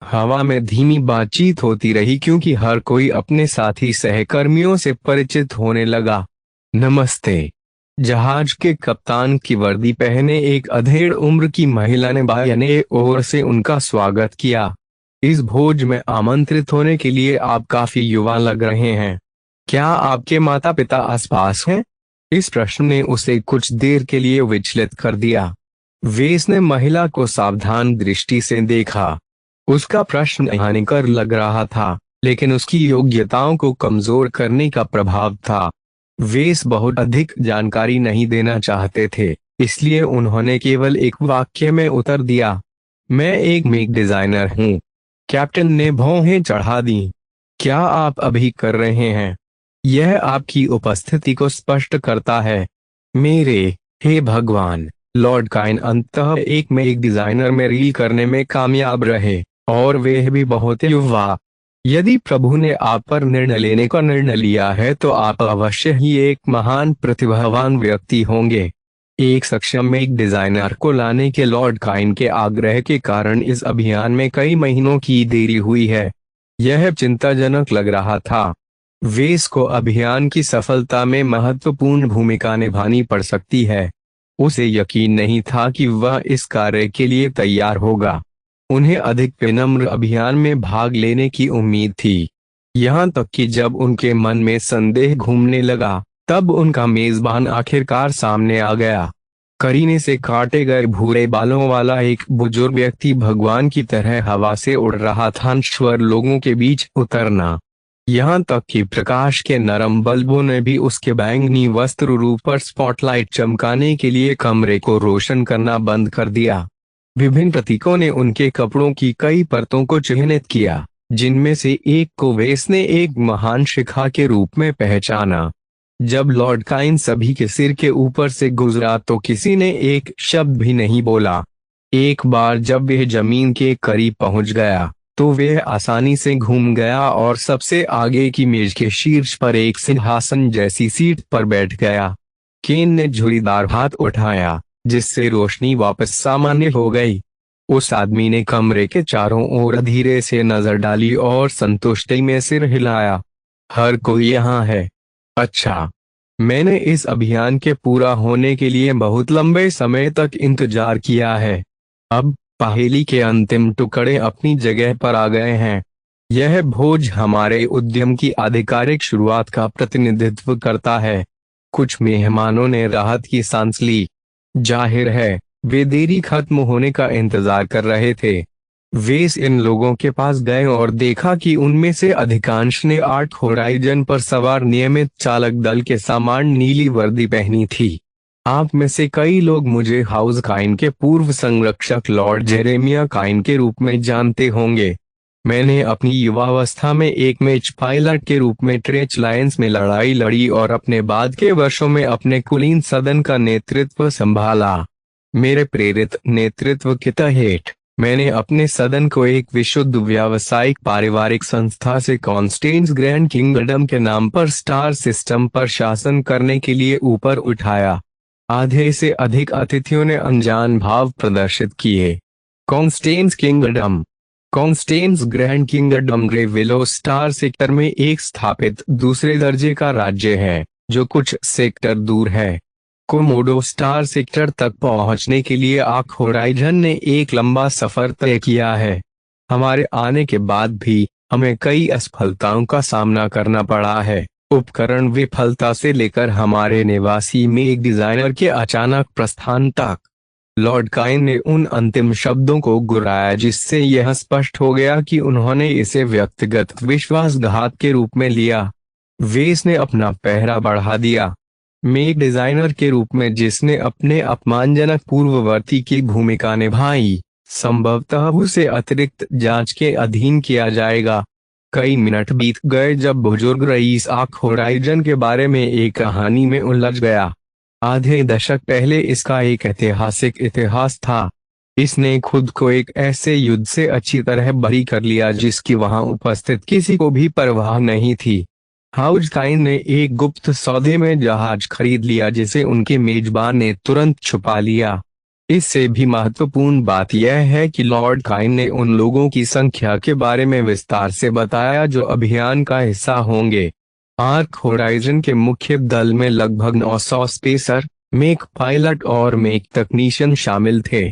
हवा में धीमी बातचीत होती रही क्योंकि हर कोई अपने साथी सहकर्मियों से परिचित होने लगा। नमस्ते। जहाज के कप्तान की वर्दी पहने एक अधेड़ उम्र की महिला ने बाएं ओर से उनका स्वागत किया। इस भोज में आमंत्रित होने के लिए आप काफी युवा लग रहे हैं। क्या आपके माता पिता आसपास हैं? इस प्रश्न ने उसे कुछ देर के लिए विचलित कर दिया। वेस ने महिला को सावधान दृष्टि से देखा। उसका प्रश्न हानिकर लग रहा था, लेकिन उसकी योग्यताओं को कमजोर करने का प्रभाव था। वेस बहुत अधिक जानकारी नहीं देना चाहते थे, इसलिए उन्होंने केवल एक वाक्य में उत्तर दिया, मैं एक मेक डिजाइनर हूँ। कैप्टन ने भौहें चढ़ा दी। क्या आप अभी कर रहे हैं? यह आपकी उपस्थिति को स्पष्ट करता है। मेरे हे भगवान! लॉर्ड काइन अंततः एक मेक डिजाइनर में रील करने में कामयाब रहे, और वे भी बहुत युवा। यदि प्रभु ने आप पर निर्णय लेने का निर्णय लिया है तो आप अवश्य ही एक महान प्रतिभावान व्यक्ति होंगे। एक सक्षम एक डिजाइनर को लाने के लॉर्ड काइन के आग्रह के कारण इस अभियान में कई महीनों की देरी हुई है। यह चिंताजनक लग रहा था। वेस को अभियान की सफलता में महत्वपूर्ण भूमिका निभानी पड़ सकती है। उसे यकीन नहीं था कि वह इस कार्य के लिए तैयार होगा। उन्हें अधिक विनम्र अभियान में भाग लेने की उम्मीद थी। यहाँ तक कि जब उनके मन में संदेह घूमने लगा, तब उनका मेजबान आखिरकार सामने आ गया। करीने से काटे गए भूरे बालों वाला एक बुजुर्ग व्यक्ति भगवान की तरह हवा से उड़ रहा था, स्वर लोगों के बीच उतरना। यहाँ तक कि प्रकाश के नरम बल्बों ने भी उसके बैंगनी वस्त्र रूप पर स्पॉटलाइट चमकाने के लिए कमरे को रोशन करना बंद कर दिया। विभिन्न प्रतीकों ने उनके कपड़ों की कई परतों को चिह्नित किया, जिनमें से एक को वेस ने एक महान शिखा के रूप में पहचाना। जब लॉर्ड काइन सभी के सिर के ऊपर से गुजरा तो किसी ने एक शब्द भी नहीं बोला। एक बार जब वह जमीन के करीब पहुंच गया, तो वह आसानी से घूम गया और सबसे आगे की मेज के शीर्ष पर एक सिंहासन जैसी सीट पर बैठ गया। केन ने झुर्रीदार हाथ उठाया, जिससे रोशनी वापस सामान्य हो गई। उस आदमी ने कमरे के चारों ओर धीरे से नजर डाली और संतुष्टि में सिर हिलाया। हर कोई यहाँ है। अच्छा, मैंने इस अभियान के पूरा होने के लिए बहुत लंबे समय तक इंतजार किया है। अब पहेली के अंतिम टुकड़े अपनी जगह पर आ गए हैं। यह भोज हमारे उद्यम की आधिकारिक शुरुआत का प्रतिनिधित्व करता है। कुछ मेहमानों ने राहत की सांस ली। जाहिर है, वे देरी खत्म होने का इंतजार कर रहे थे। वेस इन लोगों के पास गए और देखा कि उनमें से अधिकांश ने आर्क होराइजन पर सवार नियमित चालक दल के समान नीली वर्दी पहनी थी। आप में से कई लोग मुझे हाउस काइन के पूर्व संरक्षक लॉर्ड जेरेमिया काइन के रूप में जानते होंगे। मैंने अपनी युवावस्था में एक मैच पायलट के रूप में ट्रेच लायंस में लड़ाई लड़ी और अपने बाद के वर्षों में अपने कुलीन सदन का नेतृत्व संभाला। मेरे प्रेरित नेतृत्व के तहत मैंने अपने सदन को एक विशुद्ध व्यावसायिक पारिवारिक संस्था से कॉन्स्टेंस ग्रैंड किंगडम के नाम पर स्टार सिस्टम पर शासन करने के लिए ऊपर उठाया। आधे से अधिक अतिथियों ने अनजान भाव प्रदर्शित किए। Constance kingdom, Constance grand kingdom grey willow star sector में एक स्थापित दूसरे दर्जे का राज्य है, जो कुछ सेक्टर दूर है। कोमोडो स्टार सेक्टर तक पहुंचने के लिए आर्क होराइजन ने एक लंबा सफर तय किया है। हमारे आने के बाद भी हमें कई असफलताओं का सामना करना पड़ा है, उपकरण विफलता से लेकर हमारे निवासी में एक डिजाइनर के अचानक प्रस्थान तक। लॉर्ड काइन ने उन अंतिम शब्दों को गुर्राया जिससे यह स्पष्ट हो गया कि उन्होंने इसे व्यक्तिगत विश्वासघात के रूप में लिया। वेस ने अपना पहरा बढ़ा दिया। मेक डिजाइनर के रूप में जिसने अपने अपमानजनक पूर्ववर्ती की भूमिका निभाई, संभवतः उसे अतिरिक्त जांच के अधीन किया जाएगा। कई मिनट बीत गए जब बुजुर्ग रईस आर्क होराइजन के बारे में एक कहानी में उलझ गया। आधे दशक पहले इसका एक ऐतिहासिक इतिहास था। इसने खुद को एक ऐसे युद्ध से अच्छी तरह बरी कर लिया जिसकी वहां उपस्थित किसी को भी परवाह नहीं थी। हाउजकाइन ने एक गुप्त सौदे में जहाज खरीद लिया जिसे उनके मेजबान ने तुरंत छुपा लिया। इससे भी महत्वपूर्ण बात यह है कि लॉर्ड काइन ने उन लोगों की संख्या के बारे में विस्तार से बताया जो अभियान का हिस्सा होंगे। आर्क होराइजन के मुख्य दल में लगभग 900 स्पेसर, मेक पायलट और मेक तकनीशियन शामिल थे।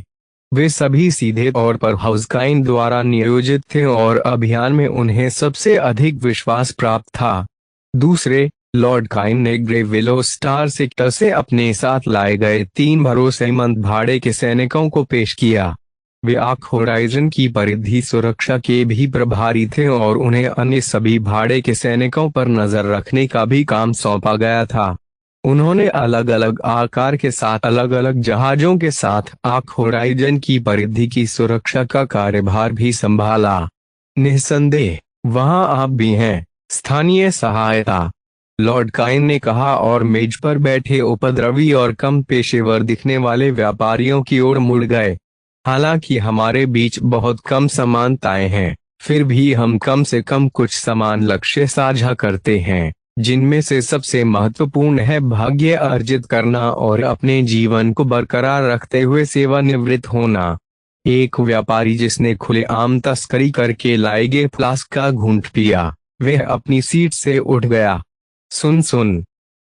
वे सभी सीधे तौर पर हाउजकाइन द्वारा नियोजित थे और अभियान में उन्हें सबसे अधिक विश्वास प्राप्त था। दूसरे, लॉर्ड काइन ने ग्रे विलो स्टार सेक्टर से अपने साथ लाए गए 3 भरोसेमंद भाड़े के सैनिकों को पेश किया। वे आर्क होराइजन की परिधि सुरक्षा के भी प्रभारी थे और उन्हें अन्य सभी भाड़े के सैनिकों पर नजर रखने का भी काम सौंपा गया था। उन्होंने अलग अलग आकार के साथ अलग अलग जहाजों के साथ आर्क होराइजन की परिधि की सुरक्षा का कार्यभार भी संभाला। निस्संदेह वहां आप भी हैं। स्थानीय सहायता, लॉर्ड काइन ने कहा और मेज पर बैठे उपद्रवी और कम पेशेवर दिखने वाले व्यापारियों की ओर मुड़ गए। हालांकि हमारे बीच बहुत कम समानताएं हैं, फिर भी हम कम से कम कुछ समान लक्ष्य साझा करते हैं, जिनमें से सबसे महत्वपूर्ण है भाग्य अर्जित करना और अपने जीवन को बरकरार रखते हुए सेवानिवृत्त होना। एक व्यापारी जिसने खुलेआम तस्करी करके लाए गए फ्लास्क का घूंट पिया, वह अपनी सीट से उठ गया। सुन,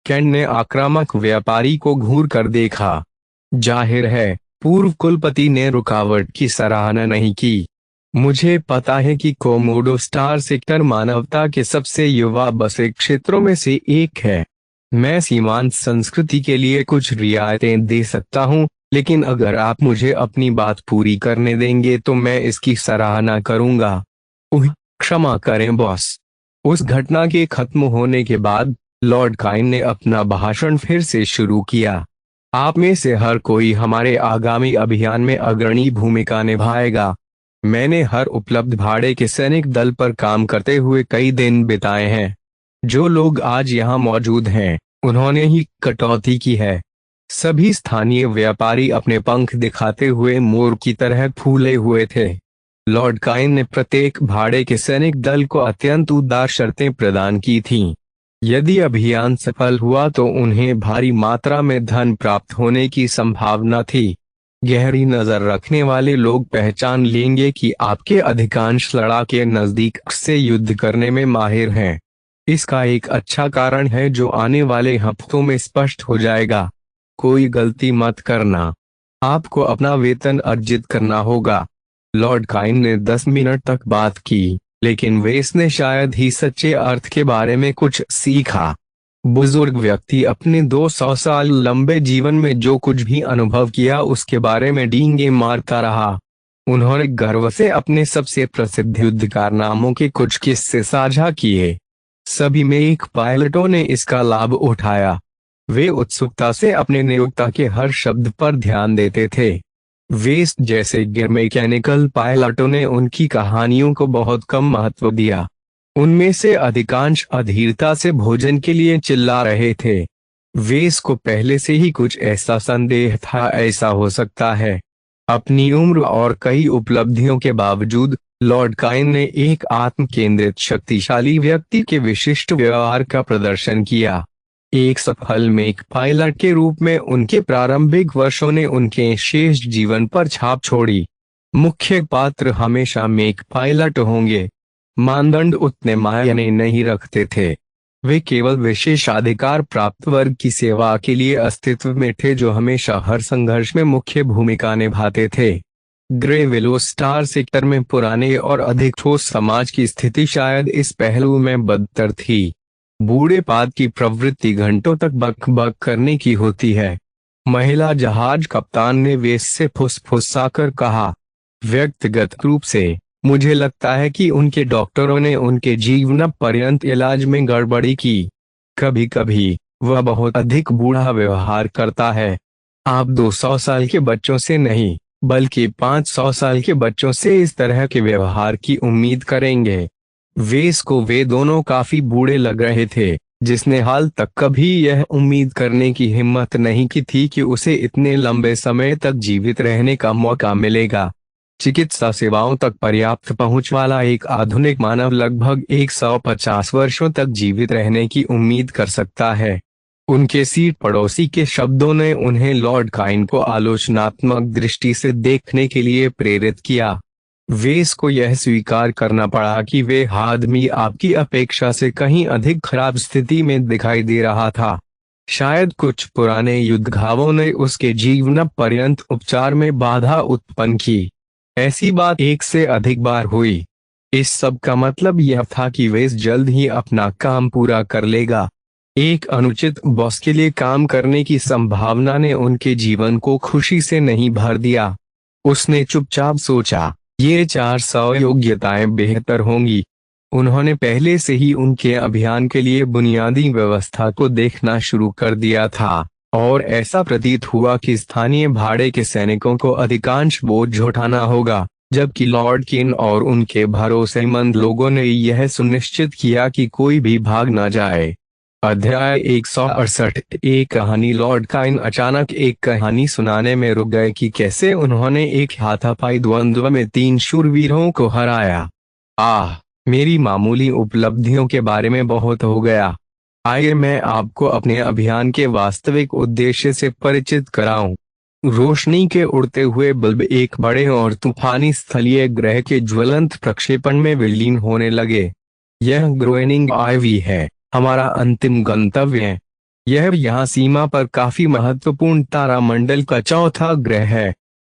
कैन ने आक्रामक व्यापारी को घूर कर देखा। जाहिर है पूर्व कुलपति ने रुकावट की सराहना नहीं की। मुझे पता है कि कोमोडो स्टार सेक्टर मानवता के सबसे युवा बसे क्षेत्रों में से एक है। मैं सीमांत संस्कृति के लिए कुछ रियायतें दे सकता हूं, लेकिन अगर आप मुझे अपनी बात पूरी करने देंगे तो मैं इसकी सराहना करूंगा। क्षमा करें बॉस। उस घटना के खत्म होने के बाद लॉर्ड काइन ने अपना भाषण फिर से शुरू किया। आप में से हर कोई हमारे आगामी अभियान में अग्रणी भूमिका निभाएगा। मैंने हर उपलब्ध भाड़े के सैनिक दल पर काम करते हुए कई दिन बिताए हैं। जो लोग आज यहाँ मौजूद हैं, उन्होंने ही कटौती की है। सभी स्थानीय व्यापारी अपने पंख दिखाते हुए मोर की तरह फूले हुए थे। लॉर्ड काइन ने प्रत्येक भाड़े के सैनिक दल को अत्यंत उदार शर्तें प्रदान की थीं। यदि अभियान सफल हुआ तो उन्हें भारी मात्रा में धन प्राप्त होने की संभावना थी। गहरी नजर रखने वाले लोग पहचान लेंगे कि आपके अधिकांश लड़ाके नजदीक से युद्ध करने में माहिर हैं। इसका एक अच्छा कारण है जो आने वाले हफ्तों में स्पष्ट हो जाएगा। कोई गलती मत करना। आपको अपना वेतन अर्जित करना होगा। लॉर्ड काइन ने 10 मिनट तक बात की, लेकिन वेस ने शायद ही सच्चे अर्थ के बारे में कुछ सीखा। बुजुर्ग व्यक्ति अपने 200 साल लंबे जीवन में जो कुछ भी अनुभव किया उसके बारे में डींगे मारता रहा। उन्होंने गर्व से अपने सबसे प्रसिद्ध युद्ध कारनामों के कुछ किस्से साझा किए। सभी मेक पायलटों ने इसका लाभ उठाया। वे उत्सुकता से अपने नियोक्ता के हर शब्द पर ध्यान देते थे। वेस जैसे गिर मैकेनिकल पायलटों ने उनकी कहानियों को बहुत कम महत्व दिया। उनमें से अधिकांश अधीरता से भोजन के लिए चिल्ला रहे थे। वेस को पहले से ही कुछ ऐसा संदेह था, ऐसा हो सकता है। अपनी उम्र और कई उपलब्धियों के बावजूद लॉर्ड काइन ने एक आत्म केंद्रित शक्तिशाली व्यक्ति के विशिष्ट व्यवहार का प्रदर्शन किया। एक सफल मेक पायलट के रूप में उनके प्रारंभिक वर्षों ने उनके शेष जीवन पर छाप छोड़ी। मुख्य पात्र हमेशा मेक पायलट होंगे। मानदंड उतने मायने नहीं रखते थे। वे केवल विशेषाधिकार प्राप्त वर्ग की सेवा के लिए अस्तित्व में थे जो हमेशा हर संघर्ष में मुख्य भूमिका निभाते थे। ग्रे विलो स्टार सेक्टर में पुराने और अधिक ठोस समाज की स्थिति शायद इस पहलू में बदतर थी। बूढ़े पाद की प्रवृत्ति घंटों तक बक बक करने की होती है। महिला जहाज कप्तान ने वेस से फुसफुसाकर कहा, व्यक्तिगत रूप से मुझे लगता है कि उनके डॉक्टरों ने उनके जीवन पर्यंत इलाज में गड़बड़ी की। कभी कभी वह बहुत अधिक बूढ़ा व्यवहार करता है। आप 200 साल के बच्चों से नहीं, बल्कि 500 साल के बच्चों से इस तरह के व्यवहार की उम्मीद करेंगे। वेस को वे दोनों काफी बूढ़े लग रहे थे, जिसने हाल तक कभी यह उम्मीद करने की हिम्मत नहीं की थी कि उसे इतने लंबे समय तक जीवित रहने का मौका मिलेगा। चिकित्सा सेवाओं तक पर्याप्त पहुंच वाला एक आधुनिक मानव लगभग 150 वर्षों तक जीवित रहने की उम्मीद कर सकता है। उनके सीट पड़ोसी के शब्दों ने उन्हें लॉर्ड काइन को आलोचनात्मक दृष्टि से देखने के लिए प्रेरित किया। वेस को यह स्वीकार करना पड़ा कि वे आदमी आपकी अपेक्षा से कहीं अधिक खराब स्थिति में दिखाई दे रहा था। शायद कुछ पुराने युद्ध घावों ने उसके जीवन पर्यंत उपचार में बाधा उत्पन्न की। ऐसी बात एक से अधिक बार हुई। इस सब का मतलब यह था कि वेस जल्द ही अपना काम पूरा कर लेगा। एक अनुचित बॉस के लिए काम करने की संभावना ने उनके जीवन को खुशी से नहीं भर दिया। उसने चुपचाप सोचा, ये 400 योग्यताएं बेहतर होंगी। उन्होंने पहले से ही उनके अभियान के लिए बुनियादी व्यवस्था को देखना शुरू कर दिया था, और ऐसा प्रतीत हुआ कि स्थानीय भाड़े के सैनिकों को अधिकांश बोझ उठाना होगा, जबकि लॉर्ड किन और उनके भरोसेमंद लोगों ने यह सुनिश्चित किया कि कोई भी भाग न जाए। अध्याय 168। एक कहानी। लॉर्ड काइन अचानक एक कहानी सुनाने में रुक गए कि कैसे उन्होंने एक हाथापाई द्वंद्व में 3 शूरवीरों को हराया। मेरी मामूली उपलब्धियों के बारे में बहुत हो गया। आइए मैं आपको अपने अभियान के वास्तविक उद्देश्य से परिचित कराऊं। रोशनी के उड़ते हुए बल्ब एक बड़े और तूफानी स्थलीय ग्रह के ज्वलंत प्रक्षेपण में विलीन होने लगे। यह ग्रोएनिंग आईवी है, हमारा अंतिम गंतव्य। यह यहाँ सीमा पर काफी महत्वपूर्ण तारामंडल का चौथा ग्रह है।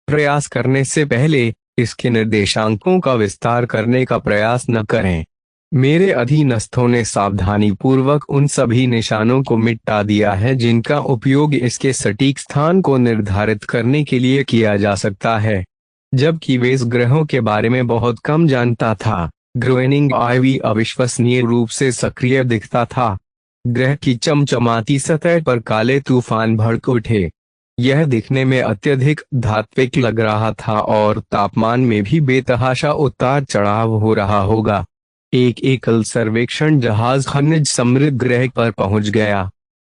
प्रयास करने से पहले इसके निर्देशांकों का विस्तार करने का प्रयास न करें। मेरे अधीनस्थों ने सावधानी पूर्वक उन सभी निशानों को मिटा दिया है जिनका उपयोग इसके सटीक स्थान को निर्धारित करने के लिए किया जा सकता है। जबकि वे इस ग्रहों के बारे में बहुत कम जानता था, ग्रोएनिंग आईवी अविश्वसनीय रूप से सक्रिय दिखता था। ग्रह की चमचमाती सतह पर काले तूफान भड़क उठे। यह दिखने में अत्यधिक धात्विक लग रहा था और तापमान में भी बेतहाशा उतार चढ़ाव हो रहा होगा। एक एकल सर्वेक्षण जहाज खनिज समृद्ध ग्रह पर पहुंच गया।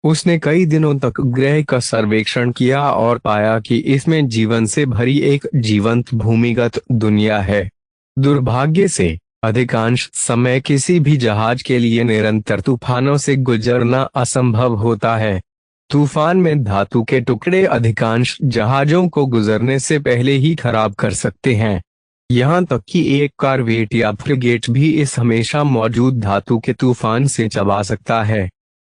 उसने कई दिनों तक ग्रह का सर्वेक्षण किया और पाया कि इसमें जीवन से भरी एक जीवंत भूमिगत दुनिया है। दुर्भाग्य से अधिकांश समय किसी भी जहाज के लिए निरंतर तूफानों से गुजरना असंभव होता है। तूफान में धातु के टुकड़े अधिकांश जहाजों को गुजरने से पहले ही खराब कर सकते हैं। यहाँ तक कि एक कॉर्वेट या फ्रिगेट भी इस हमेशा मौजूद धातु के तूफान से चबा सकता है।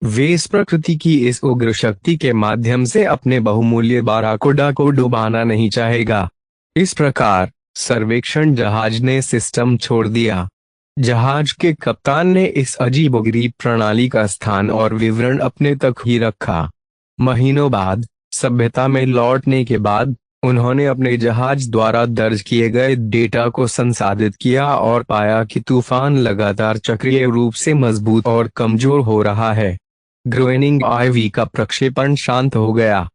वे इस प्रकृति की इस उग्र शक्ति के माध्यम से अपने बहुमूल्य बाराकोडा को डुबाना नहीं चाहेगा। इस प्रकार सर्वेक्षण जहाज ने सिस्टम छोड़ दिया। जहाज के कप्तान ने इस अजीबोगरीब प्रणाली का स्थान और विवरण अपने तक ही रखा। महीनों बाद सभ्यता में लौटने के बाद उन्होंने अपने जहाज द्वारा दर्ज किए गए डेटा को संसाधित किया और पाया कि तूफान लगातार चक्रीय रूप से मजबूत और कमजोर हो रहा है। ग्रोएनिंग आईवी का प्रक्षेपण शांत हो गया।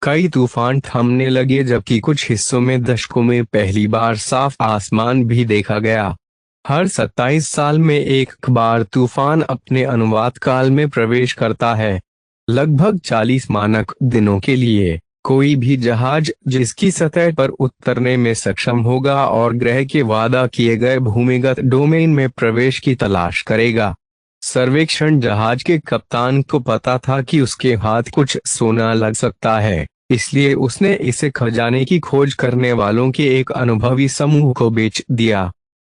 कई तूफान थमने लगे, जबकि कुछ हिस्सों में दशकों में पहली बार साफ आसमान भी देखा गया। हर 27 साल में एक बार तूफान अपने अनुवाद काल में प्रवेश करता है। लगभग 40 मानक दिनों के लिए कोई भी जहाज जिसकी सतह पर उतरने में सक्षम होगा और ग्रह के वादा किए गए भूमिगत डोमेन में प्रवेश की तलाश करेगा। सर्वेक्षण जहाज के कप्तान को पता था कि उसके हाथ कुछ सोना लग सकता है, इसलिए उसने इसे खजाने की खोज करने वालों के एक अनुभवी समूह को बेच दिया।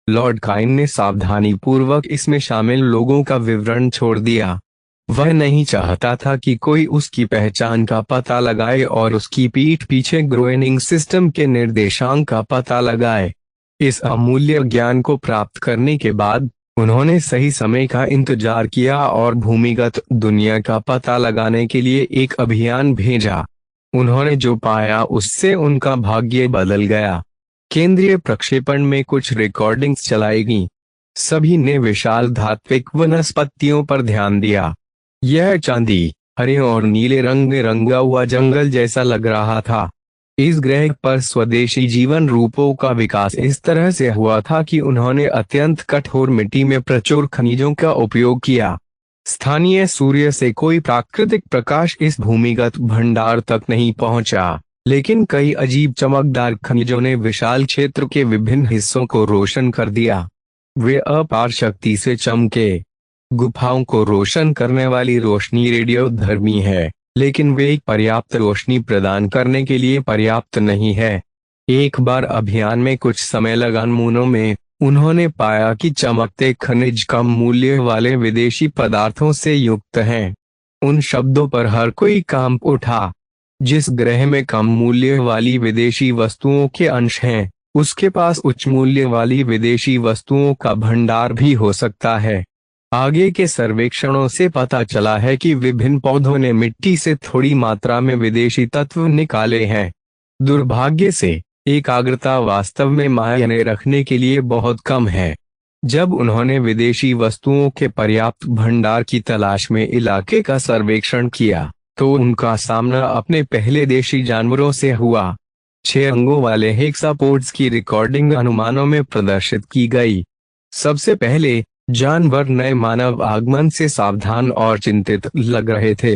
लॉर्ड काइन ने सावधानी पूर्वक इसमें शामिल लोगों का विवरण छोड़ दिया। वह नहीं चाहता था कि कोई उसकी पहचान का पता लगाए और उसकी पीठ पीछे ग्रोएनिंग सिस्टम के निर्देशांक का पता लगाए। इस अमूल्य ज्ञान को प्राप्त करने के बाद उन्होंने सही समय का इंतजार किया और भूमिगत दुनिया का पता लगाने के लिए एक अभियान भेजा। उन्होंने जो पाया उससे उनका भाग्य बदल गया। केंद्रीय प्रक्षेपण में कुछ रिकॉर्डिंग्स चलाई गईं। सभी ने विशाल धात्विक वनस्पतियों पर ध्यान दिया। यह चांदी, हरे और नीले रंग में रंगा हुआ जंगल जैसा लग रहा था। इस ग्रह पर स्वदेशी जीवन रूपों का विकास इस तरह से हुआ था कि उन्होंने अत्यंत कठोर मिट्टी में प्रचुर खनिजों का उपयोग किया। स्थानीय सूर्य से कोई प्राकृतिक प्रकाश इस भूमिगत भंडार तक नहीं पहुंचा, लेकिन कई अजीब चमकदार खनिजों ने विशाल क्षेत्र के विभिन्न हिस्सों को रोशन कर दिया। वे अपार शक्ति से चमके। गुफाओं को रोशन करने वाली रोशनी रेडियोधर्मी है, लेकिन वे एक पर्याप्त रोशनी प्रदान करने के लिए पर्याप्त नहीं है। एक बार अभियान में कुछ समय लगा नमूनों में उन्होंने पाया कि चमकते खनिज कम मूल्य वाले विदेशी पदार्थों से युक्त हैं। उन शब्दों पर हर कोई कांप उठा। जिस ग्रह में कम मूल्य वाली विदेशी वस्तुओं के अंश हैं, उसके पास उच्च मूल्य वाली विदेशी वस्तुओं का भंडार भी हो सकता है। आगे के सर्वेक्षणों से पता चला है कि विभिन्न पौधों ने मिट्टी से थोड़ी मात्रा में विदेशी तत्व निकाले हैं। दुर्भाग्य से एकाग्रता वास्तव में मायने रखने के लिए बहुत कम है। जब उन्होंने विदेशी वस्तुओं के पर्याप्त भंडार की तलाश में इलाके का सर्वेक्षण किया, तो उनका सामना अपने पहले देशी जानवरों से हुआ। 6 अंगों वाले हेक्सापोड्स की रिकॉर्डिंग अनुमानों में प्रदर्शित की गई। सबसे पहले जानवर नए मानव आगमन से सावधान और चिंतित लग रहे थे।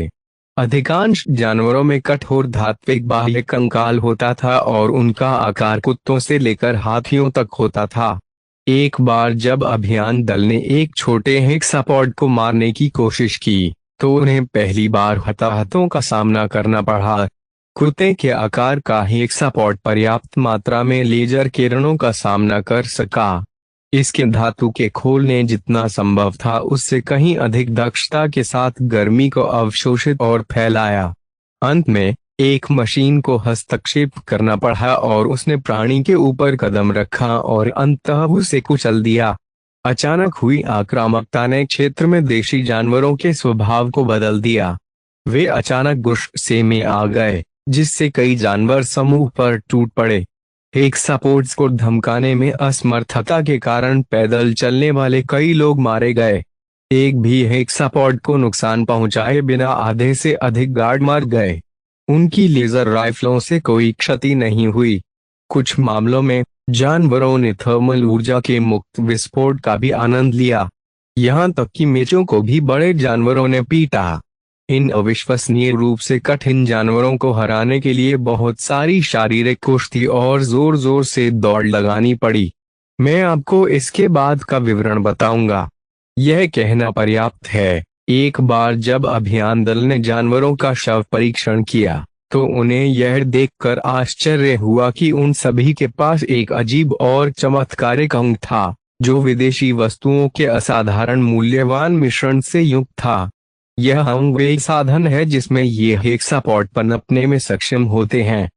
अधिकांश जानवरों में कठोर धात्विक बाह्य कंकाल होता था और उनका आकार कुत्तों से लेकर हाथियों तक होता था। एक बार जब अभियान दल ने एक छोटे हेक्सापॉड को मारने की कोशिश की, तो उन्हें पहली बार हताहतों का सामना करना पड़ा। कुत्ते के आकार का हेक्सापॉड पर्याप्त मात्रा में लेजर किरणों का सामना कर सका। इसके धातु के खोल ने जितना संभव था उससे कहीं अधिक दक्षता के साथ गर्मी को अवशोषित और फैलाया। अंत में एक मशीन को हस्तक्षेप करना पड़ा और उसने प्राणी के ऊपर कदम रखा और अंततः उसे कुचल दिया। अचानक हुई आक्रामकता ने क्षेत्र में देशी जानवरों के स्वभाव को बदल दिया। वे अचानक गुस्से में आ गए, जिससे कई जानवर समूह पर टूट पड़े। हेक्सापोड्स को धमकाने में असमर्थता के कारण पैदल चलने वाले कई लोग मारे गए। एक भी हेक्सापोड को नुकसान पहुंचाए बिना आधे से अधिक गार्ड मार गए। उनकी लेजर राइफलों से कोई क्षति नहीं हुई। कुछ मामलों में जानवरों ने थर्मल ऊर्जा के मुक्त विस्फोट का भी आनंद लिया। यहाँ तक कि मेचों को भी बड़े जानवरों ने पीटा। इन अविश्वसनीय रूप से कठिन जानवरों को हराने के लिए बहुत सारी शारीरिक कुश्ती और जोर जोर से दौड़ लगानी पड़ी। मैं आपको इसके बाद का विवरण बताऊंगा। यह कहना पर्याप्त है। एक बार जब अभियान दल ने जानवरों का शव परीक्षण किया, तो उन्हें यह देखकर आश्चर्य हुआ कि उन सभी के पास एक अजीब और चमत्कारिक अंग था, जो विदेशी वस्तुओं के असाधारण मूल्यवान मिश्रण से युक्त था। यह अंग वे साधन है जिसमें ये हेक्सापॉड पनपने में सक्षम होते हैं।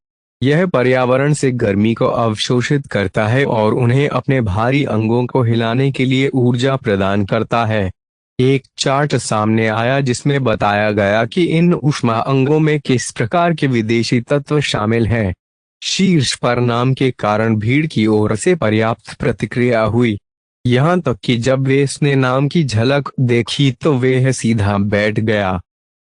यह पर्यावरण से गर्मी को अवशोषित करता है और उन्हें अपने भारी अंगों को हिलाने के लिए ऊर्जा प्रदान करता है। एक चार्ट सामने आया जिसमें बताया गया कि इन ऊष्मा अंगों में किस प्रकार के विदेशी तत्व शामिल हैं। शीर्ष पर नाम के कारण भीड़ की ओर से पर्याप्त प्रतिक्रिया हुई। यहाँ तक कि जब वे इसने नाम की झलक देखी तो वह सीधा बैठ गया।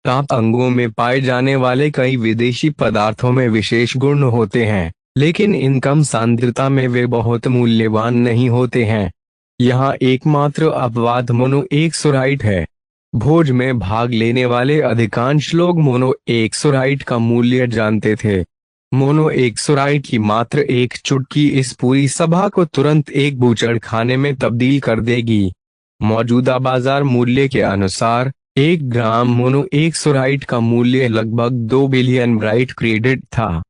ताप अंगों में पाए जाने वाले कई विदेशी पदार्थों में विशेष गुण होते हैं, लेकिन इन कम सांद्रता में वे बहुत मूल्यवान नहीं होते हैं। यहाँ एकमात्र अपवाद मोनो एक्सोराइट है। भोज में भाग लेने वाले अधिकांश लोग मोनो एक्सोराइट का मूल्य जानते थे। मोनो एक्सोराइट की मात्र एक चुटकी इस पूरी सभा को तुरंत एक बूचड़ खाने में तब्दील कर देगी। मौजूदा बाजार मूल्य के अनुसार 1 ग्राम मोनो एक्सोराइट का मूल्य लगभग 2 बिलियन ब्राइट क्रेडिट था।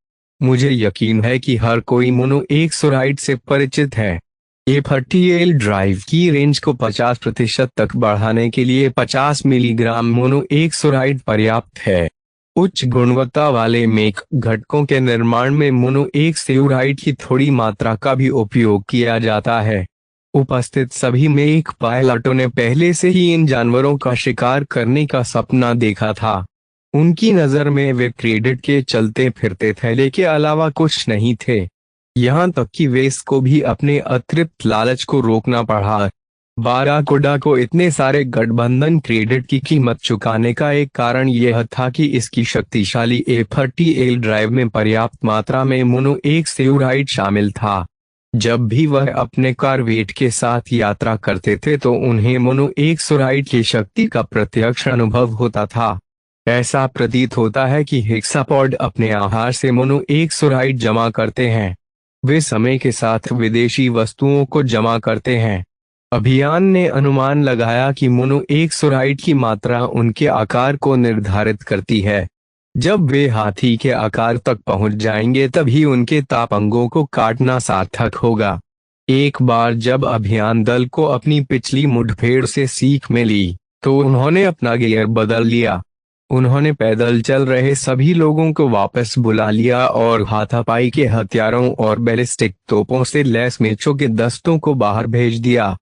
मुझे यकीन है कि हर कोई मोनो एक्सोराइट से परिचित है। एफटीएल ड्राइव की रेंज को 50% तक बढ़ाने के लिए 50 मिलीग्राम मोनो एक्सोराइट पर्याप्त है। उच्च गुणवत्ता वाले मेक घटकों के निर्माण में मोनो एक्सोराइट की थोड़ी मात्रा का भी उपयोग किया जाता है। उपस्थित सभी मेक पायलटों ने पहले से ही इन जानवरों का शिकार करने का सपना देखा था। उनकी नजर में वे क्रेडिट के चलते फिरते थैले के अलावा कुछ नहीं थे। यहाँ तक कि वेस को भी अपने अतिरिक्त लालच को रोकना पड़ा। बाराकोडा को इतने सारे गठबंधन क्रेडिट की कीमत चुकाने का एक कारण यह था कि इसकी शक्तिशाली एफटीएल ड्राइव में पर्याप्त मात्रा में मोनो एक्सोराइट शामिल था। जब भी वह अपने कारवेट के साथ यात्रा करते थे तो उन्हें मोनो एक्सोराइड की शक्ति का प्रत्यक्ष अनुभव होता था। ऐसा प्रतीत होता है कि हेक्सापॉड अपने आहार से मोनो एक्सोराइड जमा करते हैं। वे समय के साथ विदेशी वस्तुओं को जमा करते हैं। अभियान ने अनुमान लगाया कि मोनो एक्सोराइड की मात्रा उनके आकार को निर्धारित करती है। जब वे हाथी के आकार तक पहुंच जाएंगे तभी उनके तापंगों को काटना सार्थक होगा। एक बार जब अभियान दल को अपनी पिछली मुठभेड़ से सीख मिली तो उन्होंने अपना गियर बदल लिया। उन्होंने पैदल चल रहे सभी लोगों को वापस बुला लिया और हाथापाई के हथियारों और बैलिस्टिक तोपों से लैस मेचों के दस्तों को बाहर भेज दिया।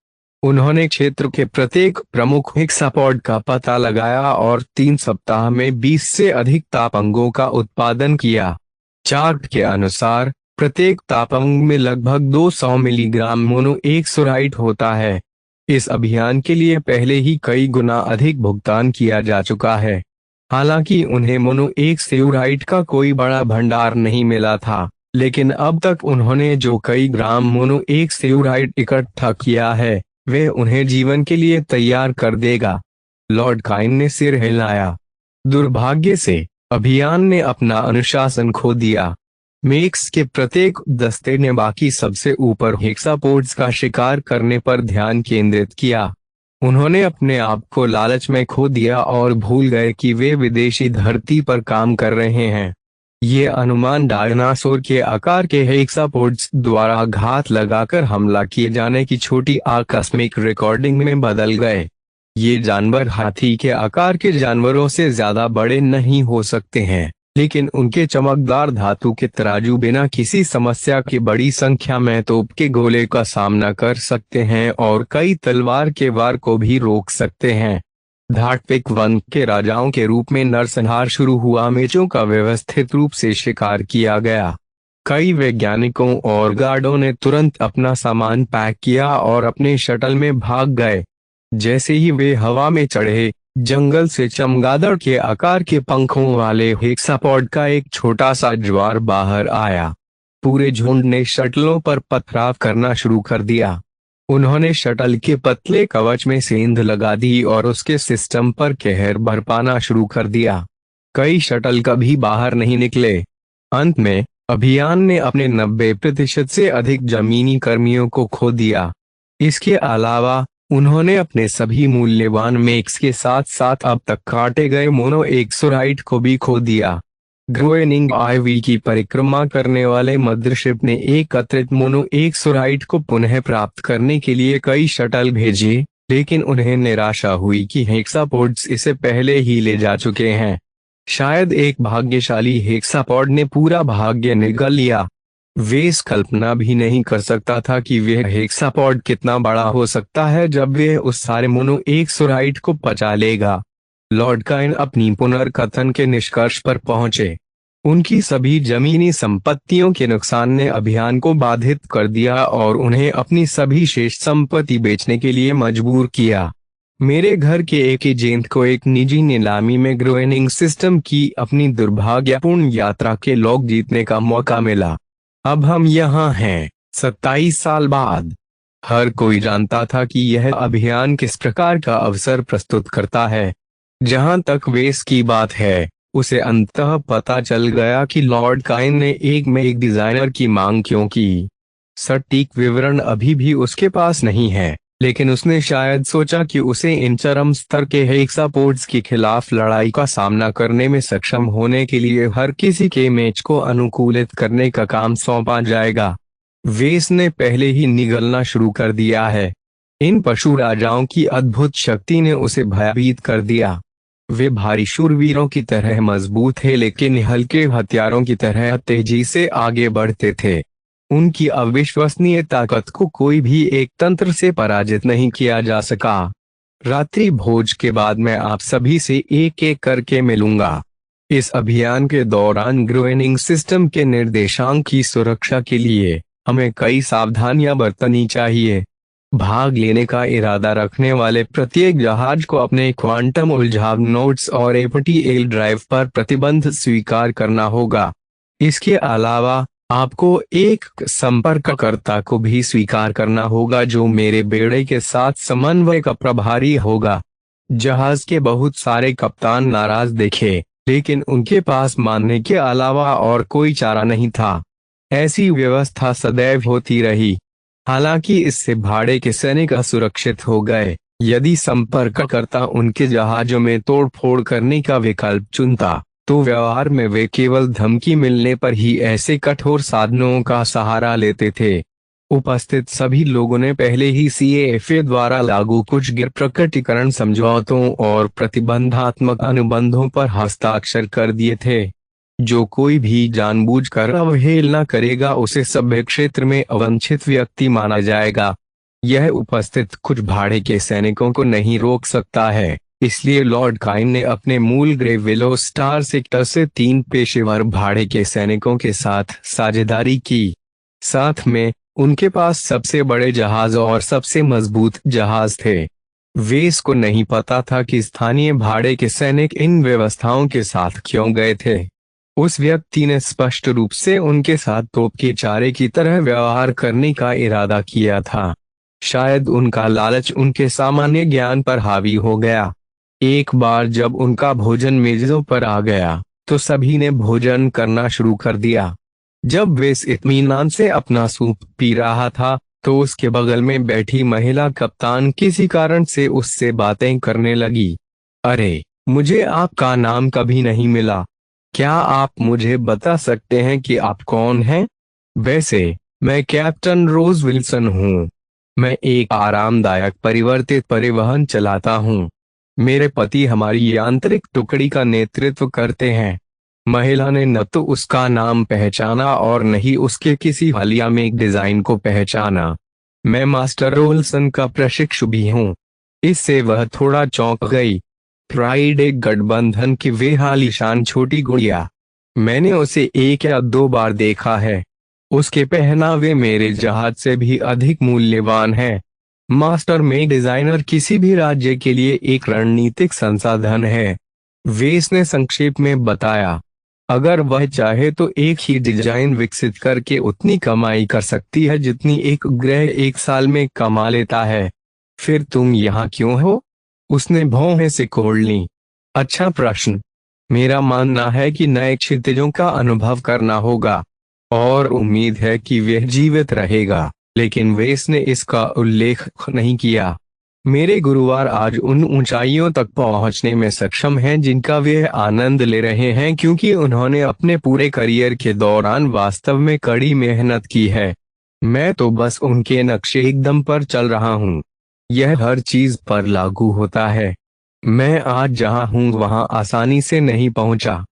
उन्होंने क्षेत्र के प्रत्येक प्रमुख हेक्सापॉड का पता लगाया और 3 सप्ताह में 20 से अधिक तापंगों का उत्पादन किया। चार्ट के अनुसार प्रत्येक तापंग में लगभग 200 मिलीग्राम मोनो एक्सोराइड होता है। इस अभियान के लिए पहले ही कई गुना अधिक भुगतान किया जा चुका है। हालांकि उन्हें मोनो एक्सोराइड का कोई बड़ा भंडार नहीं मिला था, लेकिन अब तक उन्होंने जो कई ग्राम मोनो एक्सोराइड इकट्ठा किया है वे उन्हें जीवन के लिए तैयार कर देगा। लॉर्ड काइन ने सिर हिलाया। दुर्भाग्य से अभियान ने अपना अनुशासन खो दिया। मेक्स के प्रत्येक दस्ते ने बाकी सबसे ऊपर हेक्सापोड्स का शिकार करने पर ध्यान केंद्रित किया। उन्होंने अपने आप को लालच में खो दिया और भूल गए कि वे विदेशी धरती पर काम कर रहे हैं। ये अनुमान डायनासोर के आकार के हेक्सापोड्स द्वारा घात लगाकर हमला किए जाने की छोटी आकस्मिक रिकॉर्डिंग में बदल गए। ये जानवर हाथी के आकार के जानवरों से ज्यादा बड़े नहीं हो सकते हैं, लेकिन उनके चमकदार धातु के तराजू बिना किसी समस्या की बड़ी संख्या में तोप के गोले का सामना कर सकते हैं और कई तलवार के वार को भी रोक सकते हैं। धार्मिक वन के राजाओं के रूप में नरसंहार शुरू हुआ। मेचों का व्यवस्थित रूप से शिकार किया गया। कई वैज्ञानिकों और गार्डों ने तुरंत अपना सामान पैक किया और अपने शटल में भाग गए। जैसे ही वे हवा में चढ़े, जंगल से चमगादड़ के आकार के पंखों वाले हेक्सापॉड का एक छोटा सा ज्वार बाहर आया। पूरे झुंड ने शटलों पर पथराव करना शुरू कर दिया। उन्होंने शटल के पतले कवच में सेंध लगा दी और उसके सिस्टम पर कहर बरपाना शुरू कर दिया। कई शटल कभी बाहर नहीं निकले। अंत में अभियान ने अपने 90% से अधिक जमीनी कर्मियों को खो दिया। इसके अलावा उन्होंने अपने सभी मूल्यवान मेक्स के साथ साथ अब तक काटे गए मोनो एक्सोराइड को भी खो दिया। ग्रोएनिंग आईवी की परिक्रमा करने वाले मदरशिप ने एकत्रित मोनो एक्सोराइड को पुनः प्राप्त करने के लिए कई शटल भेजे, लेकिन उन्हें निराशा हुई कि हेक्सापोड्स इसे पहले ही ले जा चुके हैं। शायद एक भाग्यशाली हेक्सापॉड ने पूरा भाग्य निगल लिया। वे इस कल्पना भी नहीं कर सकता था कि वह हेक्सापॉड कितना बड़ा हो सकता है जब वे उस सारे मोनो एक्सोराइड को पचा लेगा। लॉर्ड काइन अपनी पुनर्कथन के निष्कर्ष पर पहुंचे। उनकी सभी जमीनी संपत्तियों के नुकसान ने अभियान को बाधित कर दिया और उन्हें अपनी सभी शेष संपत्ति बेचने के लिए मजबूर किया। मेरे घर के एक एजेंट को एक निजी नीलामी में ग्रोएनिंग सिस्टम की अपनी दुर्भाग्यपूर्ण यात्रा के लॉग जीतने का मौका मिला। अब हम यहाँ हैं, 27 साल बाद। हर कोई जानता था कि यह अभियान किस प्रकार का अवसर प्रस्तुत करता है। जहां तक वेस की बात है, उसे अंततः पता चल गया कि लॉर्ड काइन ने एक डिजाइनर की मांग क्यों की। सटीक विवरण अभी भी उसके पास नहीं है, लेकिन उसने शायद सोचा कि उसे इन चरम स्तर के हेक्सापोड्स के खिलाफ लड़ाई का सामना करने में सक्षम होने के लिए हर किसी के मैच को अनुकूलित करने का काम सौंपा जाएगा। वेस ने पहले ही निगलना शुरू कर दिया है। इन पशु राजाओं की अद्भुत शक्ति ने उसे भयभीत कर दिया। वे भारी शूरवीरों की तरह मजबूत थे, लेकिन हल्के हथियारों की तरह तेजी से आगे बढ़ते थे। उनकी अविश्वसनीय ताकत को कोई भी एक तंत्र से पराजित नहीं किया जा सका। रात्रि भोज के बाद मैं आप सभी से एक एक करके मिलूंगा। इस अभियान के दौरान ग्रोएनिंग सिस्टम के निर्देशांक की सुरक्षा के लिए हमें कई सावधानियां बरतनी चाहिए। भाग लेने का इरादा रखने वाले प्रत्येक जहाज को अपने क्वांटम उलझाव नोट्स और एपटीएल ड्राइव पर प्रतिबंध स्वीकार करना होगा। इसके अलावा आपको एक संपर्ककर्ता को भी स्वीकार करना होगा जो मेरे बेड़े के साथ समन्वय का प्रभारी होगा। जहाज के बहुत सारे कप्तान नाराज दिखे, लेकिन उनके पास मानने के अलावा और कोई चारा नहीं था। ऐसी व्यवस्था सदैव होती रही। हालांकि इससे भाड़े के सैनिक असुरक्षित हो गए। यदि संपर्ककर्ता उनके जहाजों में तोड़फोड़ करने का विकल्प चुनता, तो व्यवहार में वे केवल धमकी मिलने पर ही ऐसे कठोर साधनों का सहारा लेते थे। उपस्थित सभी लोगों ने पहले ही CAFA द्वारा लागू कुछ गैर प्रकटीकरण समझौतों और प्रतिबंधात्मक अनुबंधों पर हस्ताक्षर कर दिए थे। जो कोई भी जानबूझकर अवहेलना करेगा उसे सभ्य क्षेत्र में अवांछित व्यक्ति माना जाएगा। यह उपस्थित कुछ भाड़े के सैनिकों को नहीं रोक सकता है, इसलिए लॉर्ड काइन ने अपने मूल ग्रे विलो स्टार सेक्टर से 3 पेशेवर भाड़े के सैनिकों के साथ साझेदारी की। साथ में उनके पास सबसे बड़े जहाज और सबसे मजबूत जहाज थे। वेस को नहीं पता था कि स्थानीय भाड़े के सैनिक इन व्यवस्थाओं के साथ क्यों गए थे। उस व्यक्ति ने स्पष्ट रूप से उनके साथ तोप के चारे की तरह व्यवहार करने का इरादा किया था। शायद उनका लालच उनके सामान्य ज्ञान पर हावी हो गया। एक बार जब उनका भोजन मेजों पर आ गया, तो सभी ने भोजन करना शुरू कर दिया। जब वेस इत्मीनान से अपना सूप पी रहा था, तो उसके बगल में बैठी महिला कप्तान किसी कारण से उससे बातें करने लगी। अरे, मुझे आपका नाम कभी नहीं मिला। क्या आप मुझे बता सकते हैं कि आप कौन हैं? वैसे, मैं कैप्टन रोज विल्सन हूँ। मैं एक आरामदायक परिवर्तित परिवहन चलाता हूँ। मेरे पति हमारी यांत्रिक टुकड़ी का नेतृत्व करते हैं। महिला ने न तो उसका नाम पहचाना और न ही उसके किसी हालिया में एक डिजाइन को पहचाना। मैं मास्टर रोल्सन का प्रशिक्षु भी हूँ। इससे वह थोड़ा चौंक गई। प्राइड एक गठबंधन की वे आलीशान छोटी गुड़िया। मैंने उसे 1 या 2 बार देखा है। उसके पहनावे मेरे जहाज से भी अधिक मूल्यवान है। मास्टर में डिजाइनर किसी भी राज्य के लिए एक रणनीतिक संसाधन है, वेस ने संक्षेप में बताया। अगर वह चाहे तो एक ही डिजाइन विकसित करके उतनी कमाई कर सकती है जितनी एक ग्रह 1 साल में कमा लेता है। फिर तुम यहाँ क्यों हो? उसने भौहें सिकोड़ ली। अच्छा प्रश्न। मेरा मानना है कि नए क्षितिजों का अनुभव करना होगा और उम्मीद है कि वह जीवित रहेगा, लेकिन वेस ने इसका उल्लेख नहीं किया। मेरे गुरुवार आज उन ऊंचाइयों तक पहुंचने में सक्षम हैं जिनका वे आनंद ले रहे हैं क्योंकि उन्होंने अपने पूरे करियर के दौरान वास्तव में कड़ी मेहनत की है। मैं तो बस उनके नक्शे एकदम पर चल रहा हूँ। यह हर चीज पर लागू होता है। मैं आज जहाँ हूँ वहाँ आसानी से नहीं पहुँचा।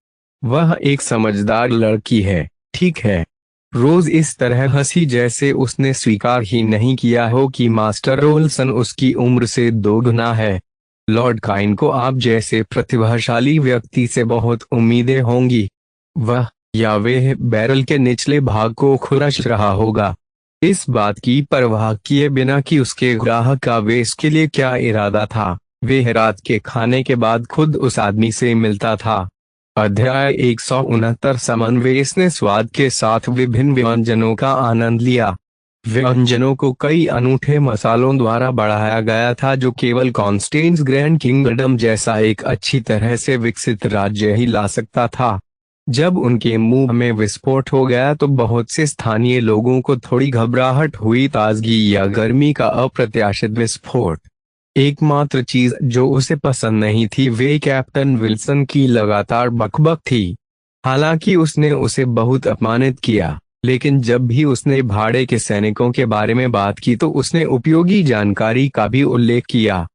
वह एक समझदार लड़की है, ठीक है। रोज इस तरह हंसी जैसे उसने स्वीकार ही नहीं किया हो कि मास्टर रोल्सन उसकी उम्र से 2 गुना है। लॉर्ड काइन को आप जैसे प्रतिभाशाली व्यक्ति से बहुत उम्मीदें होंगी। वह या वे बैरल के निचले भाग को खुरच रहा होगा, इस बात की परवाह किए बिना कि उसके ग्राहक का वेस के लिए क्या इरादा था। वे रात के खाने के बाद खुद उस आदमी से मिलता था। अध्याय 169 समन्वेश ने स्वाद के साथ विभिन्न व्यंजनों का आनंद लिया। व्यंजनों को कई अनूठे मसालों द्वारा बढ़ाया गया था जो केवल कॉन्स्टेंस ग्रैंड किंगडम जैसा एक अच्छी तरह से विकसित राज्य ही ला सकता था। जब उनके मुंह में विस्फोट हो गया तो बहुत से स्थानीय लोगों को थोड़ी घबराहट हुई। ताजगी या गर्मी का अप्रत्याशित विस्फोट। एकमात्र चीज जो उसे पसंद नहीं थी वे कैप्टन विल्सन की लगातार बकबक थी। हालांकि उसने उसे बहुत अपमानित किया, लेकिन जब भी उसने भाड़े के सैनिकों के बारे में बात की तो उसने उपयोगी जानकारी का भी उल्लेख किया।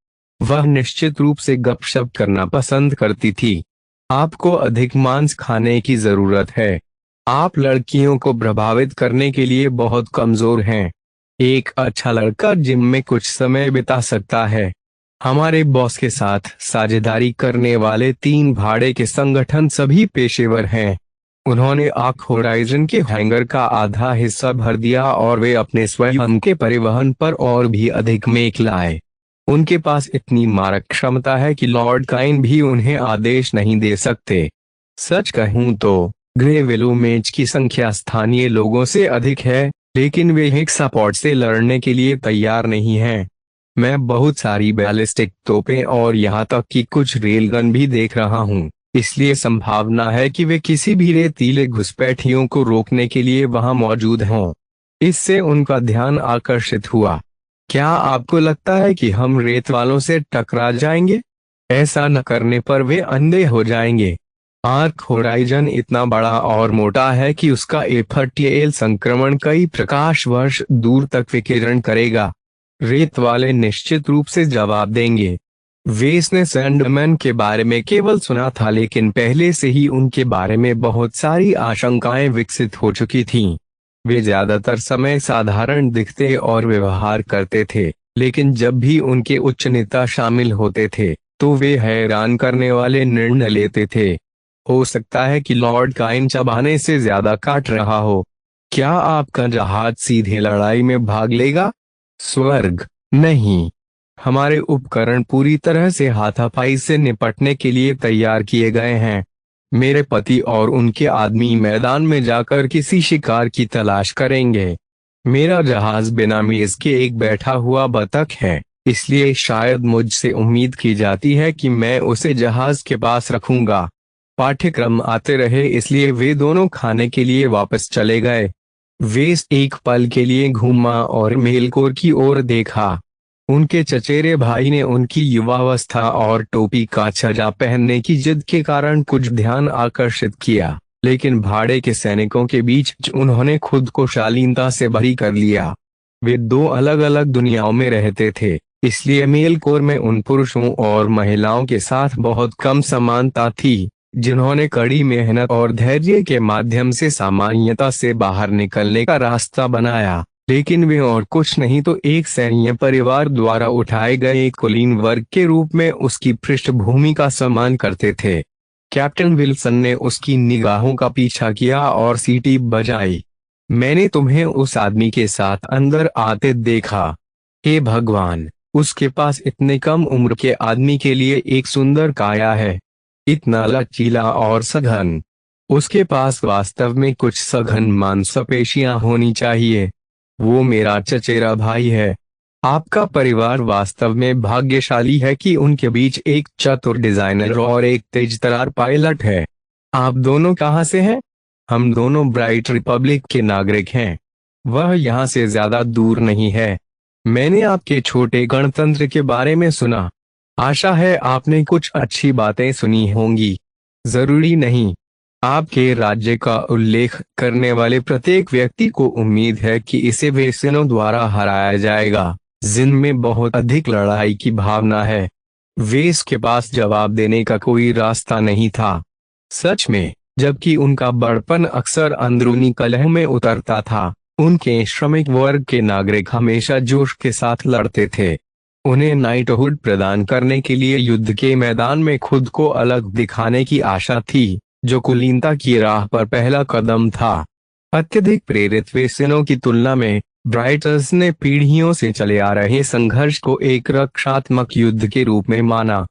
वह निश्चित रूप से गपशप करना पसंद करती थी। आपको अधिक मांस खाने की जरूरत है। आप लड़कियों को प्रभावित करने के लिए बहुत कमजोर हैं। एक अच्छा लड़का जिम में कुछ समय बिता सकता है। हमारे बॉस के साथ साझेदारी करने वाले 3 भाड़े के संगठन सभी पेशेवर हैं। उन्होंने आर्क होराइजन के हैंगर का आधा हिस्सा भर दिया और वे अपने स्वयं के परिवहन पर और भी अधिक मेक लाए। उनके पास इतनी मारक क्षमता है कि लॉर्ड काइन भी उन्हें आदेश नहीं दे सकते। सच कहूं तो ग्रेवेलोमेज की संख्या स्थानीय लोगों से अधिक है, लेकिन वे हेक्सापॉड से लड़ने के लिए तैयार नहीं हैं। मैं बहुत सारी बैलिस्टिक तोपें और यहाँ तक कि कुछ रेलगन भी देख रहा हूँ, इसलिए संभावना है कि वे किसी भी रेतीले घुसपैठियों को रोकने के लिए वहां मौजूद हों। इससे उनका ध्यान आकर्षित हुआ। क्या आपको लगता है कि हम रेत वालों से टकरा जाएंगे? ऐसा न करने पर वे अंधे हो जाएंगे। आर्क होराइजन इतना बड़ा और मोटा है कि उसका एफटीएल संक्रमण कई प्रकाश वर्ष दूर तक विकिरण करेगा। रेत वाले निश्चित रूप से जवाब देंगे। वेस ने सैंडमैन के बारे में केवल सुना था, लेकिन पहले से ही उनके बारे में बहुत सारी आशंकाएं विकसित हो चुकी थीं। वे ज्यादातर समय साधारण दिखते और व्यवहार करते थे, लेकिन जब भी उनके उच्च नेता शामिल होते थे तो वे हैरान करने वाले निर्णय लेते थे। हो सकता है कि लॉर्ड काइन चबाने से ज्यादा काट रहा हो। क्या आपका जहाज सीधे लड़ाई में भाग लेगा? स्वर्ग, नहीं। हमारे उपकरण पूरी तरह से हाथापाई से निपटने के लिए तैयार किए गए हैं। मेरे पति और उनके आदमी मैदान में जाकर किसी शिकार की तलाश करेंगे। मेरा जहाज बिना मेज के एक बैठा हुआ बतख है, इसलिए शायद मुझसे उम्मीद की जाती है कि मैं उसे जहाज के पास रखूंगा। पाठ्यक्रम आते रहे, इसलिए वे दोनों खाने के लिए वापस चले गए। वेस एक पल के लिए घूमा और मेलकोर की ओर देखा। उनके चचेरे भाई ने उनकी युवावस्था और टोपी का छजा पहनने की जिद के कारण कुछ ध्यान आकर्षित किया, लेकिन भाड़े के सैनिकों के बीच उन्होंने खुद को शालीनता से भरी कर लिया। वे दो अलग अलग दुनियाओं में रहते थे, इसलिए मेलकोर में उन पुरुषों और महिलाओं के साथ बहुत कम समानता थी जिन्होंने कड़ी मेहनत और धैर्य के माध्यम से सामान्यता से बाहर निकलने का रास्ता बनाया। लेकिन वे और कुछ नहीं तो एक सैन्य परिवार द्वारा उठाए गए एक कुलीन वर्ग के रूप में उसकी पृष्ठभूमि का सम्मान करते थे। कैप्टन विल्सन ने उसकी निगाहों का पीछा किया और सीटी बजाई। मैंने तुम्हें उस आदमी के साथ अंदर आते देखा। हे भगवान, उसके पास इतने कम उम्र के आदमी के लिए एक सुंदर काया है, इतना लचीला और सघन। उसके पास वास्तव में कुछ सघन मांसपेशियां होनी चाहिए। वो मेरा चचेरा भाई है। आपका परिवार वास्तव में भाग्यशाली है कि उनके बीच एक चतुर डिजाइनर और एक तेजतर्रार पायलट है। आप दोनों कहाँ से हैं? हम दोनों ब्राइट रिपब्लिक के नागरिक हैं। वह यहाँ से ज्यादा दूर नहीं है। मैंने आपके छोटे गणतंत्र के बारे में सुना। आशा है आपने कुछ अच्छी बातें सुनी होंगी। जरूरी नहीं। आपके राज्य का उल्लेख करने वाले प्रत्येक व्यक्ति को उम्मीद है कि इसे वेसेनों द्वारा हराया जाएगा, जिनमें बहुत अधिक लड़ाई की भावना है। वेस के पास जवाब देने का कोई रास्ता नहीं था। सच में, जबकि उनका बड़पन अक्सर अंदरूनी कलह में उतरता था, उनके श्रमिक वर्ग के नागरिक हमेशा जोश के साथ लड़ते थे। उन्हें नाइटहुड प्रदान करने के लिए युद्ध के मैदान में खुद को अलग दिखाने की आशा थी, जो कुलीनता की राह पर पहला कदम था। अत्यधिक प्रेरित वेसेनों की तुलना में ब्राइटर्स ने पीढ़ियों से चले आ रहे संघर्ष को एक रक्षात्मक युद्ध के रूप में माना।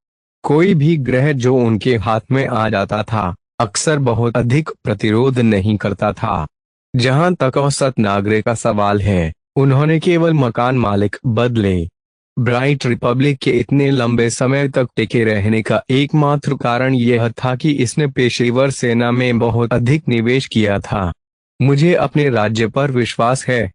कोई भी ग्रह जो उनके हाथ में आ जाता था अक्सर बहुत अधिक प्रतिरोध नहीं करता था। जहां तक औसत नागरिक का सवाल है, उन्होंने केवल मकान मालिक बदले। ब्राइट रिपब्लिक के इतने लंबे समय तक टिके रहने का एकमात्र कारण यह था कि इसने पेशेवर सेना में बहुत अधिक निवेश किया था। मुझे अपने राज्य पर विश्वास है।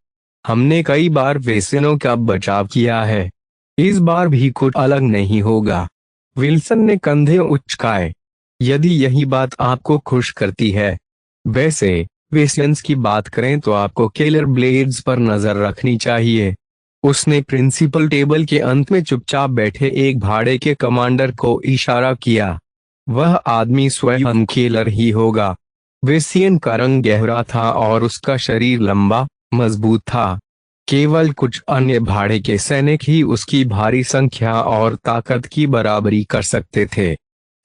हमने कई बार वेसेनों का बचाव किया है। इस बार भी कुछ अलग नहीं होगा। विल्सन ने कंधे उचकाए। यदि यही बात आपको खुश करती है। वैसे वेसेन्स की बात करें तो आपको केलर ब्लेड्स पर नजर रखनी चाहिए। उसने प्रिंसिपल टेबल के अंत में चुपचाप बैठे एक भाड़े के कमांडर को इशारा किया। वह आदमी स्वयं केलर ही होगा। वेसियन का रंग गहरा था और उसका शरीर लंबा, मजबूत था। केवल कुछ अन्य भाड़े के सैनिक ही उसकी भारी संख्या और ताकत की बराबरी कर सकते थे।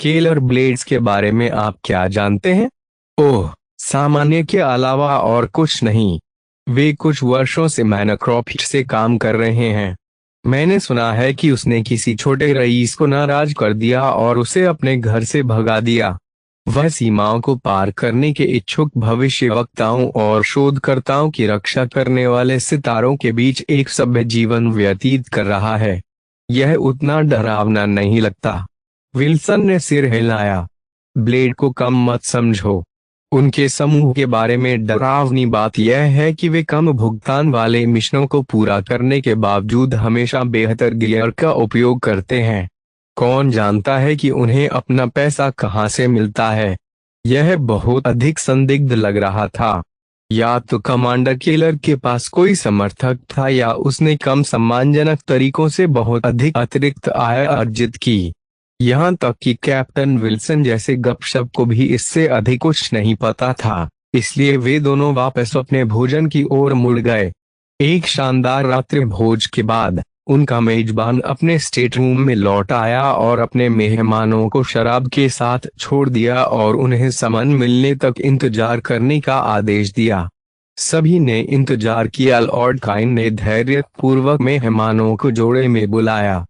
केलर ब्लेड्स के बारे में आप क्या जानते हैं? ओह, सामान्य के अलावा और कुछ नहीं। वे कुछ वर्षों से मैनाक्रॉपिट से काम कर रहे हैं। मैंने सुना है कि उसने किसी छोटे रईस को नाराज कर दिया और उसे अपने घर से भगा दिया। वह सीमाओं को पार करने के इच्छुक भविष्यवक्ताओं और शोधकर्ताओं की रक्षा करने वाले सितारों के बीच एक सभ्य जीवन व्यतीत कर रहा है। यह उतना डरावना नहीं लगता। विल्सन ने सिर हिलाया। ब्लेड को कम मत समझो। उनके समूह के बारे में डरावनी बात यह है कि वे कम भुगतान वाले मिशनों को पूरा करने के बावजूद हमेशा बेहतर गियर का उपयोग करते हैं। कौन जानता है कि उन्हें अपना पैसा कहां से मिलता है। यह बहुत अधिक संदिग्ध लग रहा था। या तो कमांडर केलर के पास कोई समर्थक था या उसने कम सम्मानजनक तरीकों से बहुत अधिक अतिरिक्त आय अर्जित की। यहाँ तक कि कैप्टन विल्सन जैसे गपशप को भी इससे अधिक कुछ नहीं पता था। इसलिए वे दोनों वापस अपने भोजन की ओर मुड़ गए। एक शानदार रात्रि भोज के बाद उनका मेजबान अपने स्टेट रूम में लौट आया और अपने मेहमानों को शराब के साथ छोड़ दिया और उन्हें समन मिलने तक इंतजार करने का आदेश दिया। सभी ने इंतजार किया। लॉर्ड काइन ने धैर्यपूर्वक मेहमानों को जोड़े में बुलाया।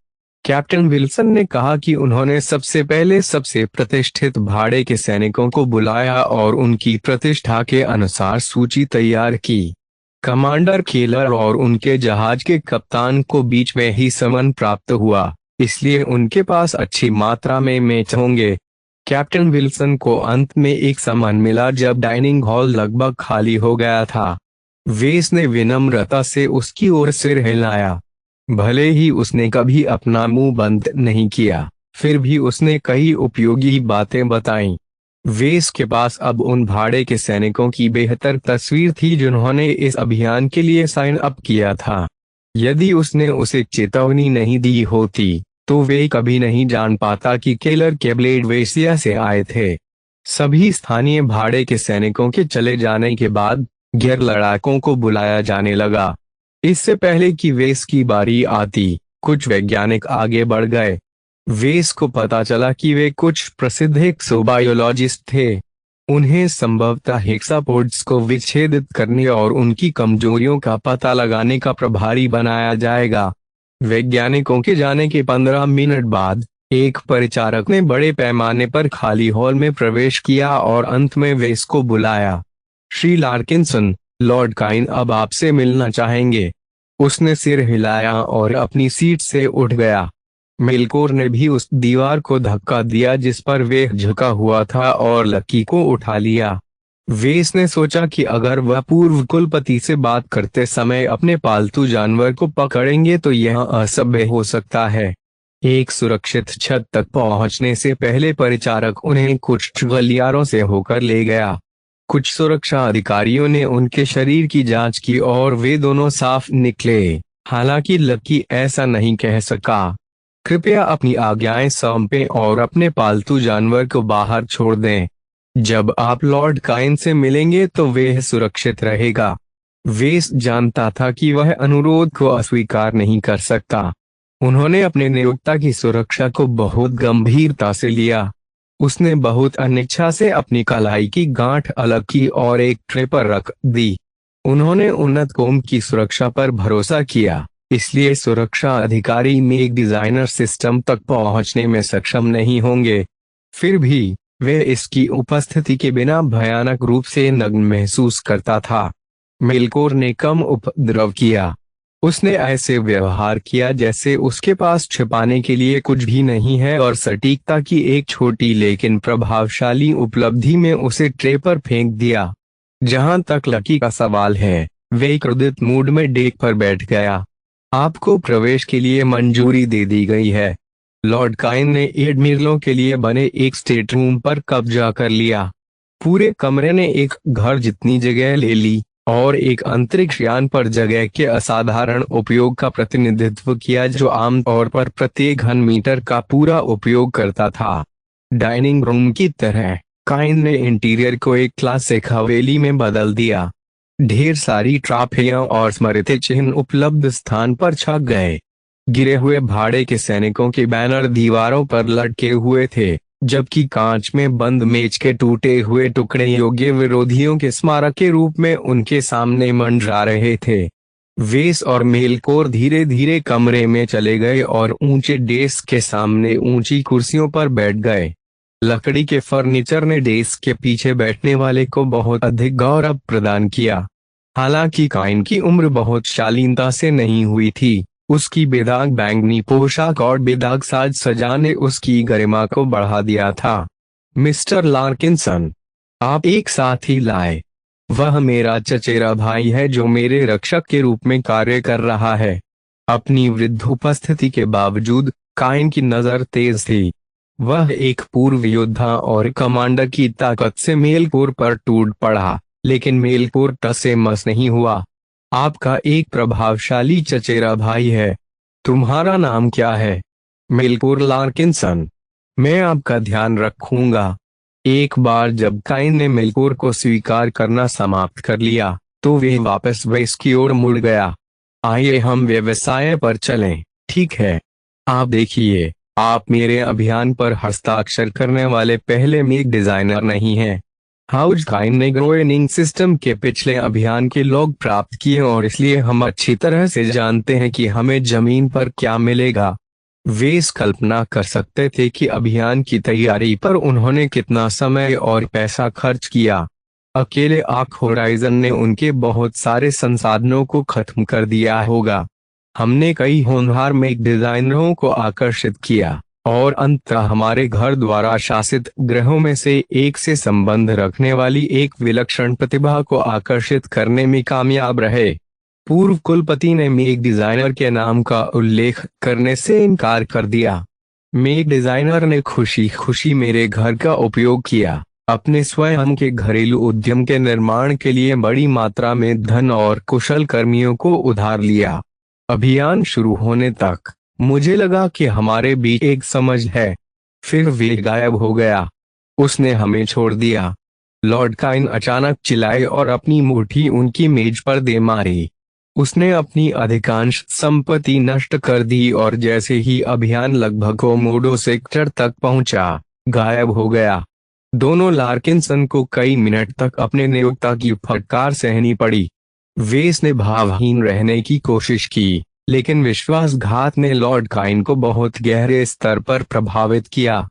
कैप्टन विल्सन ने कहा कि उन्होंने सबसे पहले सबसे प्रतिष्ठित भाड़े के सैनिकों को बुलाया और उनकी प्रतिष्ठा के अनुसार सूची तैयार की। कमांडर केलर और उनके जहाज के कप्तान को बीच में ही समन प्राप्त हुआ, इसलिए उनके पास अच्छी मात्रा में मैच होंगे। कैप्टन विल्सन को अंत में एक समन मिला जब डाइनिंग हॉल लगभग खाली हो गया था। वेस ने विनम्रता से उसकी ओर सिर हिलाया। भले ही उसने कभी अपना मुंह बंद नहीं किया, फिर भी उसने कई उपयोगी बातें बताईं। वेस के पास अब उन भाड़े के सैनिकों की बेहतर तस्वीर थी जिन्होंने इस अभियान के लिए साइन अप किया था। यदि उसने उसे चेतावनी नहीं दी होती तो वे कभी नहीं जान पाता कि केलर के ब्लेड वेसिया से आए थे। सभी स्थानीय भाड़े के सैनिकों के चले जाने के बाद गैर लड़ाकों को बुलाया जाने लगा। इससे पहले कि वेस की बारी आती, कुछ वैज्ञानिक आगे बढ़ गए। वेस को पता चला कि वे कुछ प्रसिद्ध एक्सोबायोलॉजिस्ट थे। उन्हें संभवतः हेक्सापोड्स को विच्छेदित करने और उनकी कमजोरियों का पता लगाने का प्रभारी बनाया जाएगा। वैज्ञानिकों के जाने के 15 मिनट बाद एक परिचारक ने बड़े पैमाने पर खाली हॉल में प्रवेश किया और अंत में वेस को बुलाया। श्री लार्किंसन, लॉर्ड काइन अब आपसे मिलना चाहेंगे। उसने सिर हिलाया और अपनी सीट से उठ गया। मेलकोर ने भी उस दीवार को धक्का दिया जिस पर वे झुका हुआ था और लकी को उठा लिया। वेस ने सोचा कि अगर वह पूर्व कुलपति से बात करते समय अपने पालतू जानवर को पकड़ेंगे तो यह असभ्य हो सकता है। एक सुरक्षित छत तक पहुंचने से पहले परिचारक उन्हें कुछ गलियारों से होकर ले गया। कुछ सुरक्षा अधिकारियों ने उनके शरीर की जांच की और वे दोनों साफ निकले। हालांकि लकी ऐसा नहीं कह सका। कृपया अपनी आज्ञाएं सौंपें और अपने पालतू जानवर को बाहर छोड़ दें। जब आप लॉर्ड काइन से मिलेंगे तो वह सुरक्षित रहेगा। वेस जानता था कि वह अनुरोध को अस्वीकार नहीं कर सकता। उन्होंने अपने नियोक्ता की सुरक्षा को बहुत गंभीरता से लिया। उसने बहुत अनिच्छा से अपनी कलाई की गांठ अलग की और एक ट्रे पर रख दी। उन्होंने उन्नत कोम की सुरक्षा पर भरोसा किया, इसलिए सुरक्षा अधिकारी में एक डिजाइनर सिस्टम तक पहुंचने में सक्षम नहीं होंगे। फिर भी वे इसकी उपस्थिति के बिना भयानक रूप से नग्न महसूस करता था। मेलकोर ने कम उपद्रव किया। उसने ऐसे व्यवहार किया जैसे उसके पास छिपाने के लिए कुछ भी नहीं है और सटीकता की एक छोटी लेकिन प्रभावशाली उपलब्धि में उसे ट्रे पर फेंक दिया। जहां तक लकी का सवाल है, वे क्रोधित मूड में डेक पर बैठ गया। आपको प्रवेश के लिए मंजूरी दे दी गई है। लॉर्ड काइन ने एडमिरलों के लिए बने एक स्टेट रूम पर कब्जा कर लिया। पूरे कमरे ने एक घर जितनी जगह ले ली और एक अंतरिक्ष यान पर जगह के असाधारण उपयोग का प्रतिनिधित्व किया जो आमतौर पर प्रत्येक घन मीटर का पूरा उपयोग करता था। डाइनिंग रूम की तरह काइन ने इंटीरियर को एक क्लासिक हवेली में बदल दिया। ढेर सारी ट्रॉफियां और स्मृति चिन्ह उपलब्ध स्थान पर छप गए। गिरे हुए भाड़े के सैनिकों के बैनर दीवारों पर लटके हुए थे, जबकि कांच में बंद मेज के टूटे हुए टुकड़े योग्य विरोधियों के स्मारक के रूप में उनके सामने मंडरा रहे थे। वेस और मेलकोर धीरे धीरे कमरे में चले गए और ऊंचे डेस्क के सामने ऊंची कुर्सियों पर बैठ गए। लकड़ी के फर्नीचर ने डेस्क के पीछे बैठने वाले को बहुत अधिक गौरव प्रदान किया। हालांकि काइन की उम्र बहुत शालीनता से नहीं हुई थी, उसकी बेदाग बैंगनी पोशाक और बेदाग साज सज्जा ने उसकी गरिमा को बढ़ा दिया था। मिस्टर लार्किंसन, आप एक साथी लाए। वह मेरा चचेरा भाई है जो मेरे रक्षक के रूप में कार्य कर रहा है। अपनी वृद्ध उपस्थिति के बावजूद काइन की नजर तेज थी। वह एक पूर्व योद्धा और कमांडर की ताकत से मेलपुर पर टूट पड़ा, लेकिन मेलपुर टसे मस नहीं हुआ। आपका एक प्रभावशाली चचेरा भाई है। तुम्हारा नाम क्या है? मेलपुर लार्किंसन। मैं आपका ध्यान रखूंगा। एक बार जब काइन ने मेलपुर को स्वीकार करना समाप्त कर लिया, तो वे वापस वेस की ओर मुड़ गया। आइए हम व्यवसाय पर चलें, ठीक है? आप देखिए, आप मेरे अभियान पर हस्ताक्षर करने वाले पहले मेक डिजाइनर नहीं हैं। हाउस काइन ने ग्रोइनिंग सिस्टम के पिछले अभियान के लॉग प्राप्त किए और इसलिए हम अच्छी तरह से जानते हैं कि हमें जमीन पर क्या मिलेगा। वे इस कल्पना कर सकते थे कि अभियान की तैयारी पर उन्होंने कितना समय और पैसा खर्च किया। अकेले आर्क होराइजन ने उनके बहुत सारे संसाधनों को खत्म कर दिया होगा। हमने कई होनहार मेक डिजाइनरों को आकर्षित किया और अंततः हमारे घर द्वारा शासित ग्रहों में से एक से संबंध रखने वाली एक विलक्षण प्रतिभा को आकर्षित करने में कामयाब रहे। पूर्व कुलपति ने मेक डिजाइनर के नाम का उल्लेख करने से इनकार कर दिया। मेक डिजाइनर ने खुशी खुशी मेरे घर का उपयोग किया, अपने स्वयं के घरेलू उद्यम के निर्माण के लिए बड़ी मात्रा में धन और कुशल कर्मियों को उधार लिया। अभियान शुरू होने तक मुझे लगा कि हमारे बीच एक समझ है, फिर वे गायब हो गया। उसने हमें छोड़ दिया। लॉर्ड काइन अचानक चिल्लाए और अपनी मुट्ठी उनकी मेज पर दे मारी। उसने अपनी अधिकांश संपत्ति नष्ट कर दी और जैसे ही अभियान लगभग कोमोडो सेक्टर तक पहुंचा, गायब हो गया। दोनों लार्किंसन को कई मिनट तक अपने नियोक्ता की फटकार सहनी पड़ी। वेस ने भावहीन रहने की कोशिश की, लेकिन विश्वासघात ने लॉर्ड काइन को बहुत गहरे स्तर पर प्रभावित किया।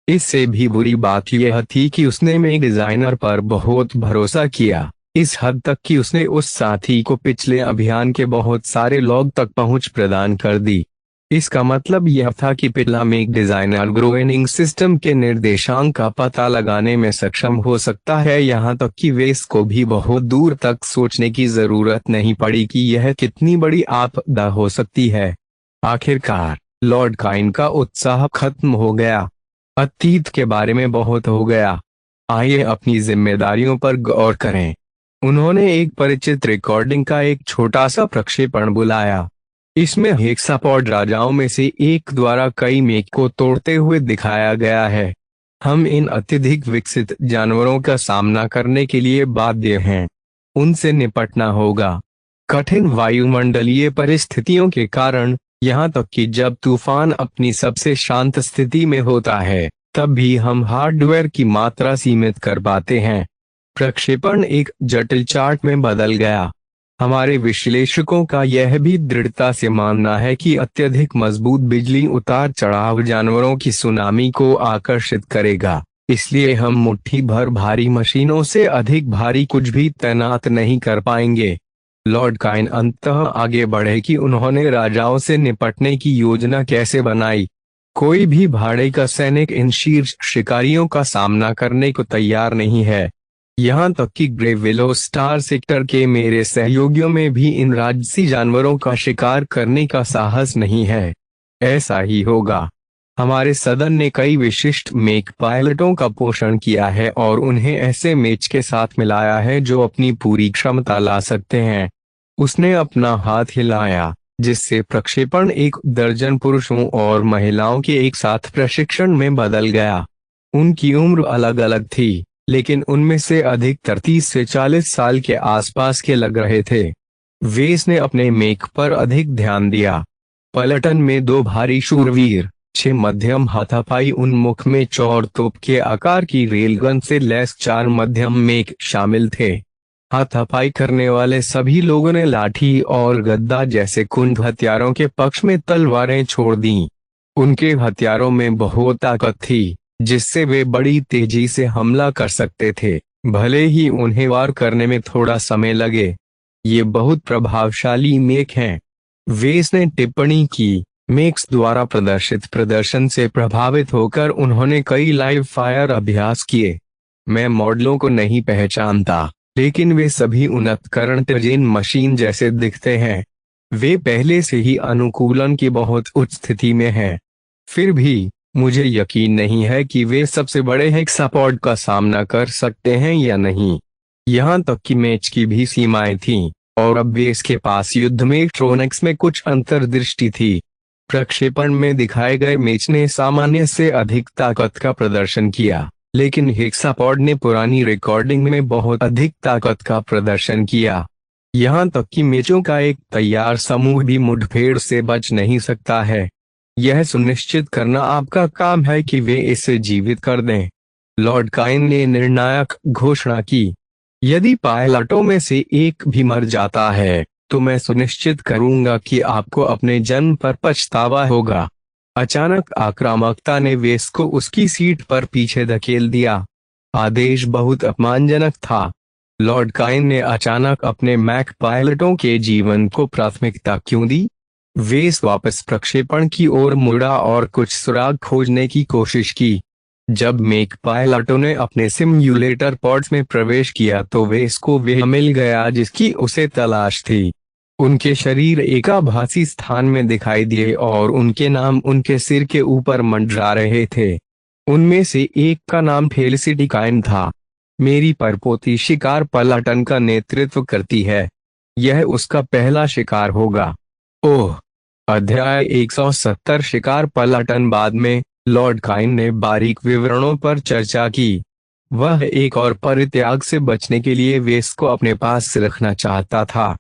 इससे भी बुरी बात यह थी कि उसने मेक डिजाइनर पर बहुत भरोसा किया, इस हद तक कि उसने उस साथी को पिछले अभियान के बहुत सारे लॉग तक पहुंच प्रदान कर दी। इसका मतलब यह था कि पिछला मेक डिजाइनर ग्रोइनिंग सिस्टम के निर्देशांक का पता लगाने में सक्षम हो सकता है, यहाँ तक कि वेस को भी बहुत दूर तक सोचने की जरूरत नहीं पड़ी कि यह कितनी बड़ी आपदा हो सकती है। आखिरकार लॉर्ड काइन का उत्साह खत्म हो गया। अतीत के बारे में बहुत हो गया, आइए अपनी जिम्मेदारियों पर गौर करें। उन्होंने एक परिचित रिकॉर्डिंग का एक छोटा सा प्रक्षेपण बुलाया। इसमें हेक्सापॉड राजाओं में से एक द्वारा कई मेक को तोड़ते हुए दिखाया गया है। हम इन अत्यधिक विकसित जानवरों का सामना करने के लिए बाध्य हैं। उनसे निपटना होगा, कठिन वायुमंडलीय परिस्थितियों के कारण। यहाँ तक कि जब तूफान अपनी सबसे शांत स्थिति में होता है, तब भी हम हार्डवेयर की मात्रा सीमित कर पाते हैं। प्रक्षेपण एक जटिल चार्ट में बदल गया। हमारे विश्लेषकों का यह भी दृढ़ता से मानना है कि अत्यधिक मजबूत बिजली उतार चढ़ाव जानवरों की सुनामी को आकर्षित करेगा, इसलिए हम मुट्ठी भर भारी मशीनों से अधिक भारी कुछ भी तैनात नहीं कर पाएंगे। लॉर्ड काइन अंततः आगे बढ़े कि उन्होंने राजाओं से निपटने की योजना कैसे बनाई। कोई भी भाड़े का सैनिक इन शीर्ष शिकारियों का सामना करने को तैयार नहीं है। यहाँ तक कि ग्रे विलो स्टार सेक्टर के मेरे सहयोगियों में भी इन राजसी जानवरों का शिकार करने का साहस नहीं है। ऐसा ही होगा। हमारे सदन ने कई विशिष्ट मेक पायलटों का पोषण किया है और उन्हें ऐसे मेच के साथ मिलाया है जो अपनी पूरी क्षमता ला सकते हैं। उसने अपना हाथ हिलाया, जिससे प्रक्षेपण एक दर्जन पुरुषों और महिलाओं के एक साथ प्रशिक्षण में बदल गया। उनकी उम्र अलग अलग थी, लेकिन उनमें से अधिकतर 30 से 40 साल के आसपास के लग रहे थे। वेस ने अपने मेक पर अधिक ध्यान दिया। पलटन में 2 भारी शूरवीर, 6 मध्यम हाथापाई उन्मुख में चौड़ तोप के आकार की रेलगन से लैस 4 मध्यम मेक शामिल थे। हाथापाई करने वाले सभी लोगों ने लाठी और गद्दा जैसे कुंद हथियारों के पक्ष में तलवारें छोड़ दी। उनके हथियारों में बहुत ताकत थी, जिससे वे बड़ी तेजी से हमला कर सकते थे, भले ही उन्हें वार करने में थोड़ा समय लगे। ये बहुत प्रभावशाली मेक हैं। वेस ने टिप्पणी की, मेक्स द्वारा प्रदर्शित प्रदर्शन से प्रभावित होकर उन्होंने कई लाइव फायर अभ्यास किए। मैं मॉडलों को नहीं पहचानता, लेकिन वे सभी उन्नत करंट ट्रेन मशीन जैसे दिखते हैं। वे पहले से ही अनुकूलन की बहुत उच्च स्थिति में हैं। फिर भी मुझे यकीन नहीं है कि वे सबसे बड़े हेक्सापॉड का सामना कर सकते हैं या नहीं। यहाँ तक कि मैच की भी सीमाएं थीं, और अब वे इसके पास युद्ध में इलेक्ट्रॉनिक्स में कुछ अंतर्दृष्टि थी। प्रक्षेपण में दिखाए गए मैच ने सामान्य से अधिक ताकत का प्रदर्शन किया, लेकिन हेक्सापॉड ने पुरानी रिकॉर्डिंग में बहुत अधिक ताकत का प्रदर्शन किया। यहाँ तक कि मैचों का एक तैयार समूह भी मुठभेड़ से बच नहीं सकता है। यह सुनिश्चित करना आपका काम है कि वे इसे जीवित कर दें। लॉर्ड काइन ने निर्णायक घोषणा की, यदि पायलटों में से एक भी मर जाता है तो मैं सुनिश्चित करूंगा कि आपको अपने जन्म पर पछतावा होगा। अचानक आक्रामकता ने वेस को उसकी सीट पर पीछे धकेल दिया। आदेश बहुत अपमानजनक था। लॉर्ड काइन ने अचानक अपने मैक पायलटों के जीवन को प्राथमिकता क्यों दी? वेस वापस प्रक्षेपण की ओर मुड़ा और कुछ सुराग खोजने की कोशिश की। जब मेक पायलटों ने अपने सिम्युलेटर पॉड्स में प्रवेश किया तो वेस को वह मिल गया जिसकी उसे तलाश थी। उनके शरीर एक आभासी स्थान में दिखाई दिए और उनके नाम उनके सिर के ऊपर मंडरा रहे थे। उनमें से एक का नाम फेलिसिटी काइन था। मेरी परपोती शिकार पलाटन का नेतृत्व करती है। यह उसका पहला शिकार होगा। ओह! अध्याय 170 शिकार पलाटन। बाद में लॉर्ड काइन ने बारीक विवरणों पर चर्चा की। वह एक और परित्याग से बचने के लिए वेस को अपने पास रखना चाहता था।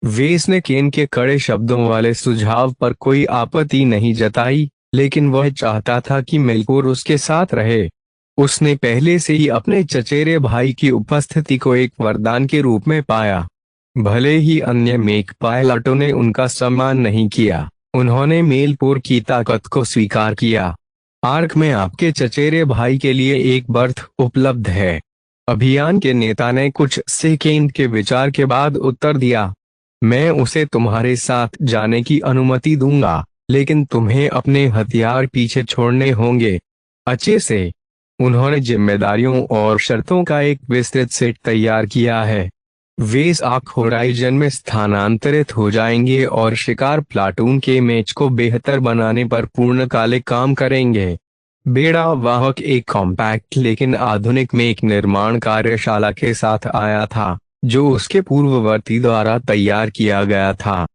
वेस ने केन के कड़े शब्दों वाले सुझाव पर कोई आपत्ति नहीं जताई, लेकिन वह चाहता था कि मेलकोर उसके साथ रहे। उसने पहले से ही अपने चचेरे भाई की उपस्थिति को एक वरदान के रूप में पाया। भले ही अन्य मेक पायलटों ने उनका सम्मान नहीं किया, उन्होंने मेलपोर की ताकत को स्वीकार किया। आर्क में आपके चचेरे भाई के लिए एक बर्थ उपलब्ध है। अभियान के नेता ने कुछ सेकेंड के विचार के बाद उत्तर दिया, मैं उसे तुम्हारे साथ जाने की अनुमति दूंगा, लेकिन तुम्हें अपने हथियार पीछे छोड़ने होंगे। अच्छे से। उन्होंने जिम्मेदारियों और शर्तों का एक विस्तृत सेट तैयार किया है। वेस आर्क होराइजन में स्थानांतरित हो जाएंगे और शिकार प्लाटून के मैच को बेहतर बनाने पर पूर्णकालिक काम करेंगे। बेड़ा वाहक एक कॉम्पैक्ट लेकिन आधुनिक मेक निर्माण कार्यशाला के साथ आया था, जो उसके पूर्ववर्ती द्वारा तैयार किया गया था।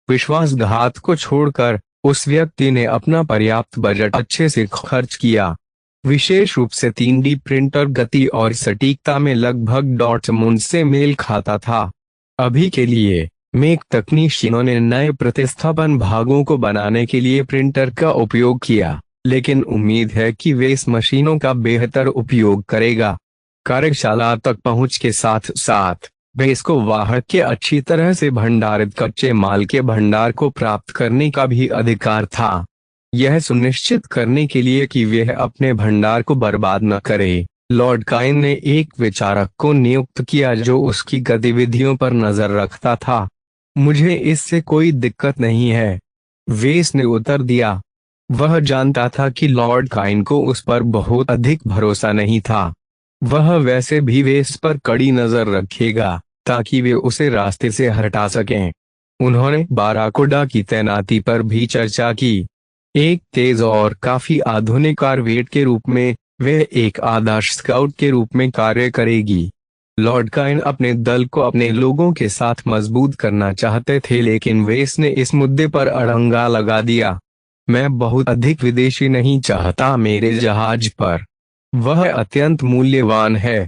विश्वासघात को छोड़कर उस व्यक्ति ने अपना पर्याप्त बजट अच्छे से खर्च किया। विशेष रूप से 3D प्रिंटर गति और सटीकता में लगभग डॉर्टमुंड से मेल खाता था। अभी के लिए मेक तकनीशियनों ने नए प्रतिस्थापन भागों को बनाने के लिए प्रिंटर का उपयोग किया, लेकिन उम्मीद है कि वे इस मशीनों का बेहतर उपयोग करेगा। कार्यशाला तक पहुंच के साथ साथ वे इसको वाहक के अच्छी तरह से भंडारित कच्चे माल के भंडार को प्राप्त करने का भी अधिकार था। यह सुनिश्चित करने के लिए कि वह अपने भंडार को बर्बाद न करे, लॉर्ड काइन ने एक विचारक को नियुक्त किया जो उसकी गतिविधियों पर नजर रखता था। मुझे इससे कोई दिक्कत नहीं है, वेस ने उत्तर दिया। वह जानता था कि लॉर्ड काइन को उस पर बहुत अधिक भरोसा नहीं था। वह वैसे भी वेस पर कड़ी नजर रखेगा ताकि वे उसे रास्ते से हटा सकें। उन्होंने बाराकोडा की तैनाती पर भी चर्चा की। एक तेज और काफी आधुनिक कारवेट के रूप में वह एक आदर्श स्काउट के रूप में कार्य करेगी। लॉर्ड काइन अपने दल को अपने लोगों के साथ मजबूत करना चाहते थे, लेकिन वेस ने इस मुद्दे पर अड़ंगा लगा दिया। मैं बहुत अधिक विदेशी नहीं चाहता मेरे जहाज पर, वह अत्यंत मूल्यवान है।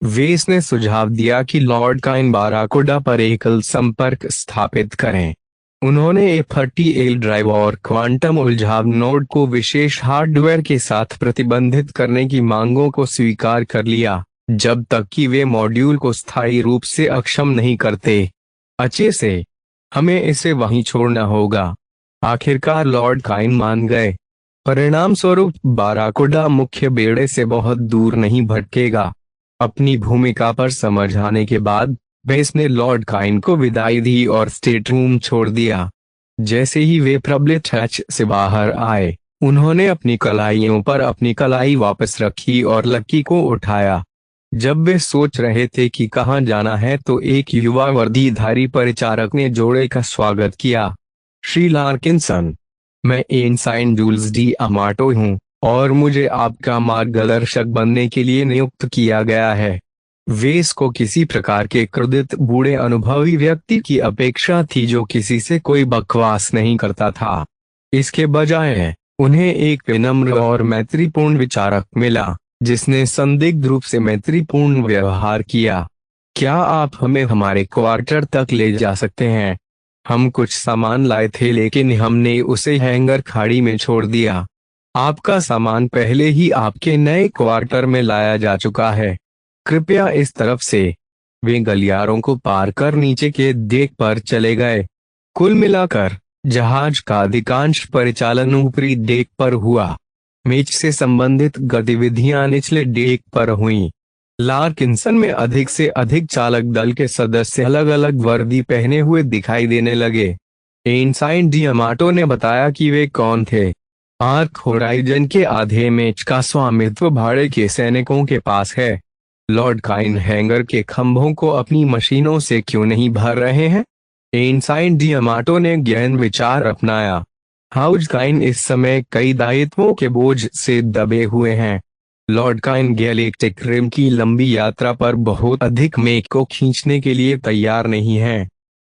वेस ने सुझाव दिया कि लॉर्ड काइन बाराकोडा पर एकल संपर्क स्थापित करें। उन्होंने FTL ड्राइव और क्वांटम उलझाव नोड को विशेष हार्डवेयर के साथ प्रतिबंधित करने की मांगों को स्वीकार कर लिया, जब तक कि वे मॉड्यूल को स्थायी रूप से अक्षम नहीं करते। अच्छे से। हमें इसे वहीं छोड़ना होगा। आखिरकार लॉर्ड काइन मान गए। परिणाम स्वरूप बाराकुडा मुख्य बेड़े से बहुत दूर नहीं भटकेगा। अपनी भूमिका पर समझ आने के बाद वेस ने लॉर्ड काइन को विदाई दी और स्टेट रूम छोड़ दिया। जैसे ही वे प्रबलित हैच से बाहर आए, उन्होंने अपनी कलाइयों पर अपनी कलाई वापस रखी और लक्की को उठाया। जब वे सोच रहे थे कि कहां जाना है तो एक युवा वर्दीधारी परिचारक ने जोड़े का स्वागत किया। श्री लार्किंसन, मैं एनसाइन जूल्स डी अमाटो हूँ और मुझे आपका मार्गदर्शक बनने के लिए नियुक्त किया गया है। वेस को किसी प्रकार के क्रोधित बूढ़े अनुभवी व्यक्ति की अपेक्षा थी जो किसी से कोई बकवास नहीं करता था। इसके बजाय उन्हें एक विनम्र और मैत्रीपूर्ण विचारक मिला जिसने संदिग्ध रूप से मैत्रीपूर्ण व्यवहार किया। क्या आप हमें हमारे क्वार्टर तक ले जा सकते हैं? हम कुछ सामान लाए थे लेकिन हमने उसे हैंगर खाड़ी में छोड़ दिया। आपका सामान पहले ही आपके नए क्वार्टर में लाया जा चुका है। कृपया इस तरफ से। वे गलियारों को पार कर नीचे के डेक पर चले गए। कुल मिलाकर जहाज का अधिकांश परिचालन ऊपरी डेक पर हुआ। मेज से संबंधित गतिविधियां निचले डेक पर हुईं। लार्किंसन में अधिक से अधिक चालक दल के सदस्य अलग अलग वर्दी पहने हुए दिखाई देने लगे। एनसाइन डी अमाटो ने बताया कि वे कौन थे। आर्क होराइजन के आधे मेज का स्वामित्व भाड़े के सैनिकों के पास है। लॉर्ड काइन हैंगर के खंभों को अपनी मशीनों से क्यों नहीं भर रहे हैं? एनसाइन डी अमाटो ने गहन विचार अपनाया। हाउस काइन इस समय कई दायित्वों के बोझ से दबे हुए हैं। लॉर्ड काइन गैलेक्टिक रिम की लंबी यात्रा पर बहुत अधिक मेघ को खींचने के लिए तैयार नहीं है।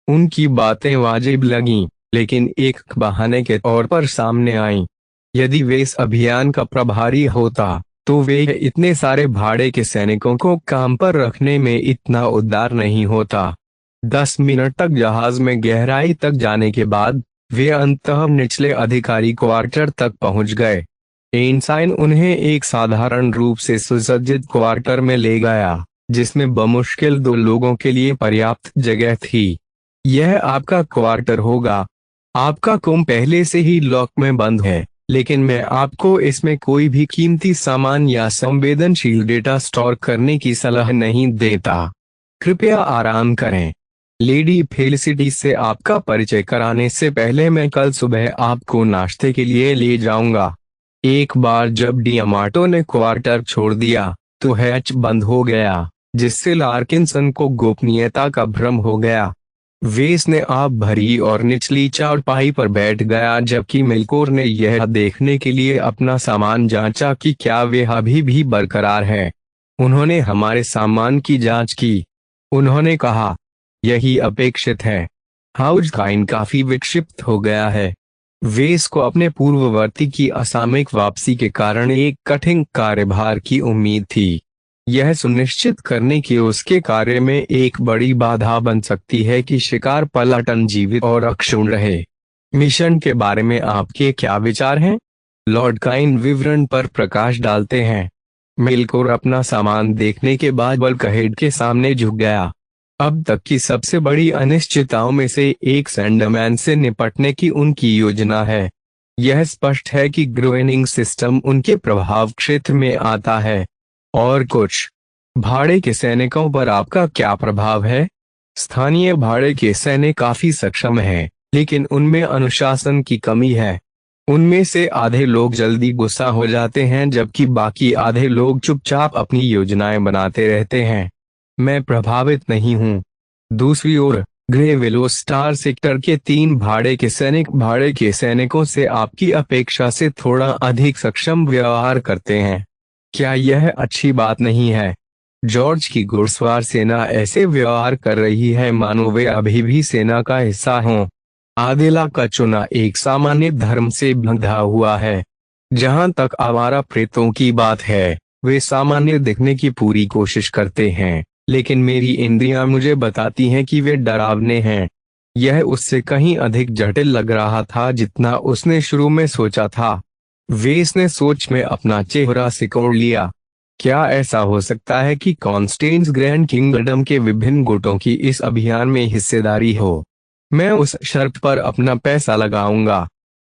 उनकी बातें वाजिब लगीं, लेकिन एक बहाने के तौर पर सामने आईं। यदि वे इस अभियान का प्रभारी होता तो वे इतने सारे भाड़े के सैनिकों को काम पर रखने में इतना उदार नहीं होता। 10 मिनट तक जहाज में गहराई तक जाने के बाद वे अंततः निचले अधिकारी क्वार्टर तक पहुंच गए। एनसाइन उन्हें एक साधारण रूप से सुसज्जित क्वार्टर में ले गया जिसमें बमुश्किल 2 लोगों के लिए पर्याप्त जगह थी। यह आपका क्वार्टर होगा। आपका कुम पहले से ही लॉक में बंद है, लेकिन मैं आपको इसमें कोई भी कीमती सामान या संवेदनशील डेटा स्टोर करने की सलाह नहीं देता। कृपया आराम करें। लेडी फेलिसिटी से आपका परिचय कराने से पहले मैं कल सुबह आपको नाश्ते के लिए ले जाऊंगा। एक बार जब डी अमाटो ने क्वार्टर छोड़ दिया तो हैच बंद हो गया, जिससे लार्किंसन को गोपनीयता का भ्रम हो गया। वेस ने आप भरी और निचली चारपाई पर बैठ गया जबकि मिलकोर ने यह देखने के लिए अपना सामान जांचा कि क्या वे अभी भी बरकरार है। उन्होंने हमारे सामान की जांच की। उन्होंने कहा, यही अपेक्षित है। हाउस काइन काफी विक्षिप्त हो गया है। वेस को अपने पूर्ववर्ती की असामयिक वापसी के कारण एक कठिन कार्यभार की उम्मीद थी। यह सुनिश्चित करने की उसके कार्य में एक बड़ी बाधा बन सकती है कि शिकार पलाटन जीवित और अक्षुण्ण रहे। मिशन के बारे में आपके क्या विचार हैं? लॉर्ड काइन विवरण पर प्रकाश डालते हैं। मिलकोर अपना सामान देखने के बाद बल्कहेड के सामने झुक गया। अब तक की सबसे बड़ी अनिश्चितताओं में से एक सैंडरमैन से निपटने की उनकी योजना है। यह स्पष्ट है कि ग्रोइनिंग सिस्टम उनके प्रभाव क्षेत्र में आता है। और कुछ भाड़े के सैनिकों पर आपका क्या प्रभाव है? स्थानीय भाड़े के सैनिक काफी सक्षम हैं, लेकिन उनमें अनुशासन की कमी है। उनमें से आधे लोग जल्दी गुस्सा हो जाते हैं जबकि बाकी आधे लोग चुपचाप अपनी योजनाएं बनाते रहते हैं। मैं प्रभावित नहीं हूँ। दूसरी ओर ग्रे विलो स्टार सेक्टर के 3 भाड़े के सैनिकों से आपकी अपेक्षा से थोड़ा अधिक सक्षम व्यवहार करते हैं। क्या यह अच्छी बात नहीं है? जॉर्ज की घुड़सवार सेना ऐसे व्यवहार कर रही है मानो वे अभी भी सेना का हिस्सा हों। आदिला का चुना एक सामान्य धर्म से बंधा हुआ है। जहां तक आवारा प्रेतों की बात है, वे सामान्य दिखने की पूरी कोशिश करते हैं, लेकिन मेरी इंद्रियां मुझे बताती हैं कि वे डरावने हैं। यह उससे कहीं अधिक जटिल लग रहा था जितना उसने शुरू में सोचा था। वेस ने सोच में अपना चेहरा सिकोड़ लिया। क्या ऐसा हो सकता है कि कॉन्स्टेंस ग्रैंड किंगडम के विभिन्न गुटों की इस अभियान में हिस्सेदारी हो? मैं उस शर्त पर अपना पैसा लगाऊंगा।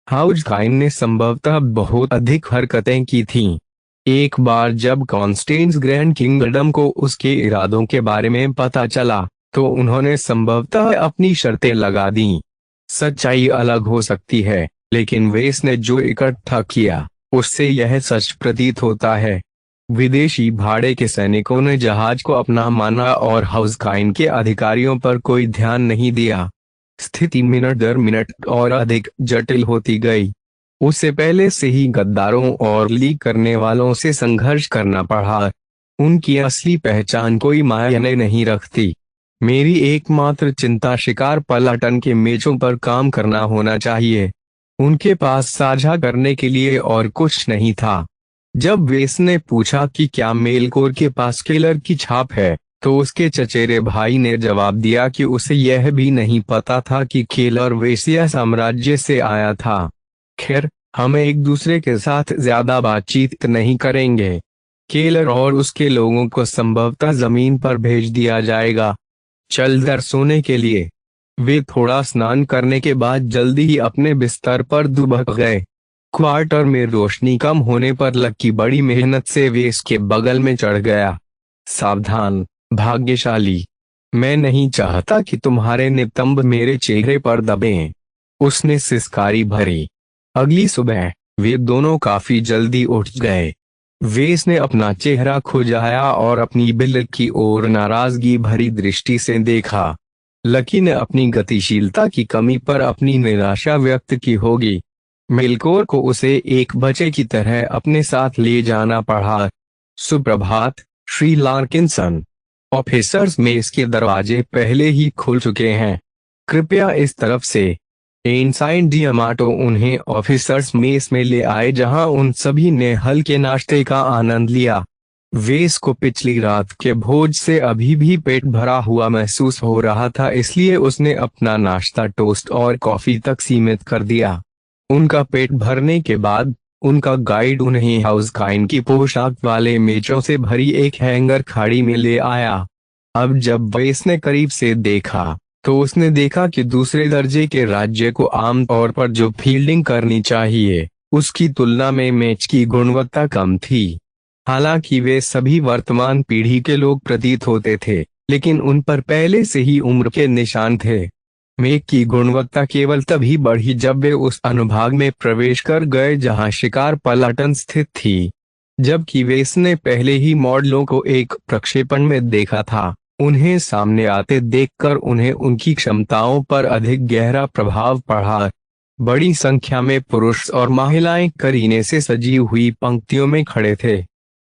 हाउस काइन ने संभवतः बहुत अधिक हरकतें की थीं। एक बार जब कॉन्स्टेंस ग्रैंड किंगडम को उसके इरादों के बारे में पता चला, तो उन्होंने संभवतः अपनी शर्तें लगा दी। सच्चाई अलग हो सकती है, लेकिन वेस ने जो इकट्ठा किया, उससे यह सच प्रतीत होता है। विदेशी भाड़े के सैनिकों ने जहाज को अपना माना और हाउस काइन के अधिकारियों पर कोई ध्यान नहीं दिया। स्थिति मिनट दर मिनट और अधिक जटिल होती गई। उसे पहले से ही गद्दारों और लीक करने वालों से संघर्ष करना पड़ा। उनकी असली पहचान कोई मायने नहीं रखती। मेरी एकमात्र चिंता शिकार पलाटन के मेजों पर काम करना होना चाहिए। उनके पास साझा करने के लिए और कुछ नहीं था। जब वेस ने पूछा कि क्या मेलकोर के पास किलर की छाप है, तो उसके चचेरे भाई ने जवाब दिया कि उसे यह भी नहीं पता था कि किलर वेसिया साम्राज्य से आया था। खैर, हम एक दूसरे के साथ ज्यादा बातचीत नहीं करेंगे। केलर और उसके लोगों को संभवतः जमीन पर भेज दिया जाएगा। चल कर सोने के लिए। वे थोड़ा स्नान करने के बाद जल्दी ही अपने बिस्तर पर दुबक गए। क्वार्टर में रोशनी कम होने पर लकी बड़ी मेहनत से वे इसके बगल में चढ़ गया। सावधान, भाग्यशाली। मैं नहीं चाहता कि तुम्हारे नितंब मेरे चेहरे पर दबें। उसने सिसकारी भरी। अगली सुबह वे दोनों काफी जल्दी उठ गए। वेस ने अपना चेहरा खुजाया और अपनी बिल्ली की ओर नाराजगी भरी दृष्टि से देखा। लकी ने अपनी गतिशीलता की कमी पर अपनी निराशा व्यक्त की होगी। मेलकोर को उसे एक बच्चे की तरह अपने साथ ले जाना पड़ा। सुप्रभात, श्री लार्किंसन। ऑफिसर्स में इसके दरवाजे पहले ही खुल चुके हैं। कृपया इस तरफ से। एनसाइन डियामाटो उन्हें ऑफिसर्स मेस में ले आए, जहां उन सभी ने हल्के नाश्ते का आनंद लिया। वेस को पिछली रात के भोज से अभी भी पेट भरा हुआ महसूस हो रहा था, इसलिए उसने अपना नाश्ता टोस्ट और कॉफी तक सीमित कर दिया। उनका पेट भरने के बाद उनका गाइड उन्हें हाउस काइन की पोशाक वाले मेजों से भरी एक हैंगर खाड़ी में ले आया। अब जब वेस ने करीब से देखा, तो उसने देखा कि दूसरे दर्जे के राज्य को आमतौर पर जो फील्डिंग करनी चाहिए, उसकी तुलना में मैच की गुणवत्ता कम थी। हालांकि वे सभी वर्तमान पीढ़ी के लोग प्रतीत होते थे, लेकिन उन पर पहले से ही उम्र के निशान थे। मेघ की गुणवत्ता केवल तभी बढ़ी जब वे उस अनुभाग में प्रवेश कर गए जहां शिकार पलाटन स्थित थी। जबकि वेस ने पहले ही मॉडलों को एक प्रक्षेपण में देखा था, उन्हें सामने आते देखकर उन्हें उनकी क्षमताओं पर अधिक गहरा प्रभाव पड़ा। बड़ी संख्या में पुरुष और महिलाएं करीने से सजी हुई पंक्तियों में खड़े थे।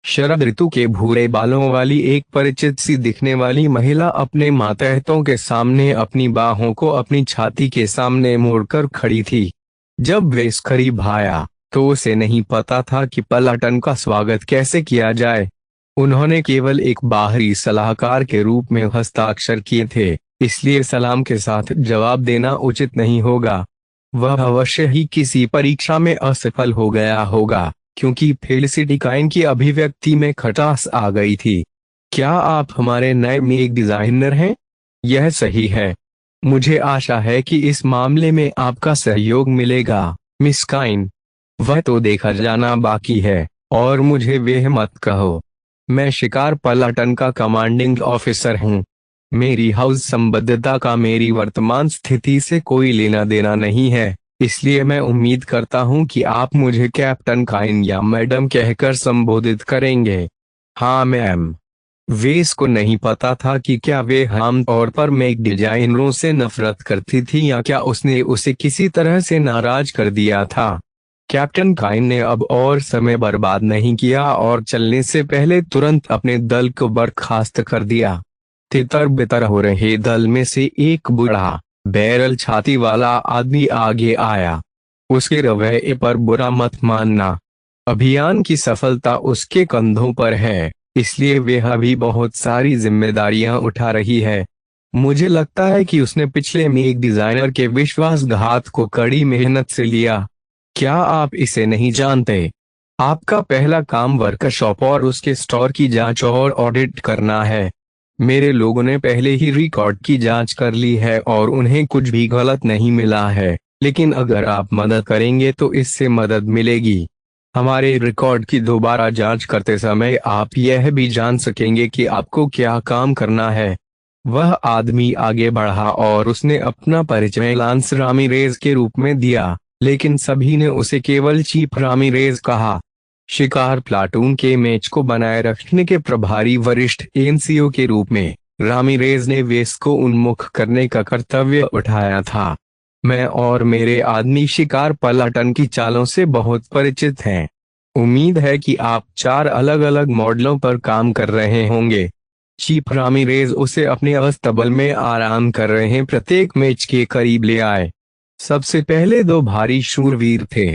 शरद ऋतु के भूरे बालों वाली एक परिचित सी दिखने वाली महिला अपने मातहतों के सामने अपनी बाहों को अपनी छाती के सामने मोड़कर खड़ी थी। जब वेस करीब आया, तो उसे नहीं पता था कि पलाटन का स्वागत कैसे किया जाए। उन्होंने केवल एक बाहरी सलाहकार के रूप में हस्ताक्षर किए थे, इसलिए सलाम के साथ जवाब देना उचित नहीं होगा। वह अवश्य ही किसी परीक्षा में असफल हो गया होगा, क्योंकि फेलिसिटी काइन की अभिव्यक्ति में खटास आ गई थी। क्या आप हमारे नए मेक डिजाइनर हैं? यह सही है। मुझे आशा है कि इस मामले में आपका सहयोग मिलेगा, मिस काइन। वह तो देखा जाना बाकी है, और मुझे वह मत कहो। मैं शिकार पलाटन का कमांडिंग ऑफिसर हूँ। मेरी हाउस संबद्धता का मेरी वर्तमान स्थिति से कोई लेना देना नहीं है, इसलिए मैं उम्मीद करता हूं कि आप मुझे कैप्टन काइन या मैडम कहकर संबोधित करेंगे। हाँ मैम। वेस को नहीं पता था कि क्या वे आम तौर पर मेक डिजाइनरों से नफरत करती थी या क्या उसने उसे किसी तरह से नाराज कर दिया था। कैप्टन काइन ने अब और समय बर्बाद नहीं किया और चलने से पहले तुरंत अपने दल को बर्खास्त कर दिया। तितर बितर हो रहे दल में से एक बूढ़ा बैरल छाती वाला आदमी आगे आया। उसके रवैये पर बुरा मत मानना। अभियान की सफलता उसके कंधों पर है, इसलिए वे अभी बहुत सारी जिम्मेदारियां उठा रही है। मुझे लगता है कि उसने पिछले में एक डिजाइनर के विश्वासघात को कड़ी मेहनत से लिया। क्या आप इसे नहीं जानते? आपका पहला काम वर्कशॉप और उसके स्टोर की जांच और ऑडिट करना है। मेरे लोगों ने पहले ही रिकॉर्ड की जांच कर ली है और उन्हें कुछ भी गलत नहीं मिला है। लेकिन अगर आप मदद करेंगे तो इससे मदद मिलेगी। हमारे रिकॉर्ड की दोबारा जांच करते समय आप यह भी जान सकेंगे कि आपको क्या काम करना है। वह आदमी आगे बढ़ा और उसने अपना परिचय लांस रामिरेज के रूप में दिया, लेकिन सभी ने उसे केवल चीफ रामिरेज कहा। शिकार प्लाटून के मैच को बनाए रखने के प्रभारी वरिष्ठ एनसीओ के रूप में रामिरेज ने वेस को उन्मुख करने का कर्तव्य उठाया था। मैं और मेरे आदमी शिकार पलाटन की चालों से बहुत परिचित हैं। उम्मीद है कि आप 4 अलग अलग मॉडलों पर काम कर रहे होंगे। चीफ रामिरेज उसे अपने अस्तबल में आराम कर रहे प्रत्येक मैच के करीब ले आए। सबसे पहले 2 भारी शूरवीर थे।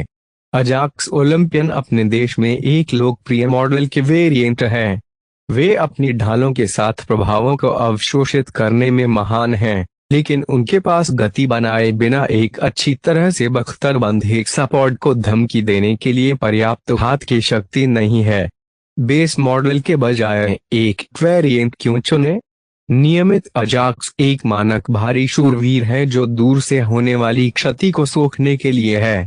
अजाक्स ओलंपियन अपने देश में एक लोकप्रिय मॉडल के वेरिएंट हैं। वे अपनी ढालों के साथ प्रभावों को अवशोषित करने में महान हैं, लेकिन उनके पास गति बनाए बिना एक अच्छी तरह से बख्तरबंद हेक्सापॉड को धमकी देने के लिए पर्याप्त हाथ की शक्ति नहीं है। बेस मॉडल के बजाय एक वेरिएंट क्यों चुने? नियमित अजाक्स एक मानक भारी शूरवीर है जो दूर से होने वाली क्षति को सोखने के लिए है।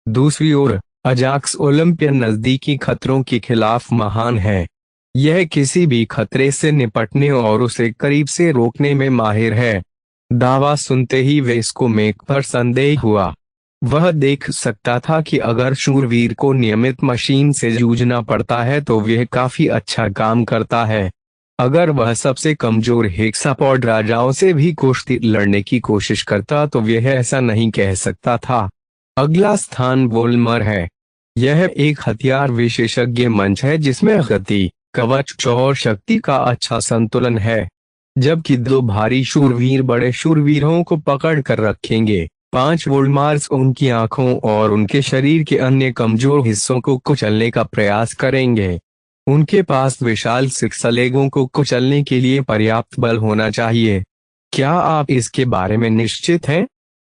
दूसरी ओर अजाक्स ओलंपियन नजदीकी खतरों के खिलाफ महान है। यह किसी भी खतरे से निपटने और उसे करीब से रोकने में माहिर है। दावा सुनते ही वेस को मेक पर संदेह हुआ। वह देख सकता था कि अगर शूरवीर को नियमित मशीन से जूझना पड़ता है तो वह काफी अच्छा काम करता है। अगर वह सबसे कमजोर हेक्सापॉड राजाओं से भी कुश्ती लड़ने की कोशिश करता तो वह ऐसा नहीं कह सकता था। अगला स्थान वोल्मर है। यह एक हथियार विशेषज्ञ मंच है जिसमें गति, कवच और शक्ति का अच्छा संतुलन है। जबकि 2 भारी शूरवीर बड़े शूरवीरों को पकड़ कर रखेंगे, 5 वोल्मार्स उनकी आंखों और उनके शरीर के अन्य कमजोर हिस्सों को कुचलने का प्रयास करेंगे। उनके पास विशाल सिक्सलेगों को कुचलने के लिए पर्याप्त बल होना चाहिए। क्या आप इसके बारे में निश्चित हैं?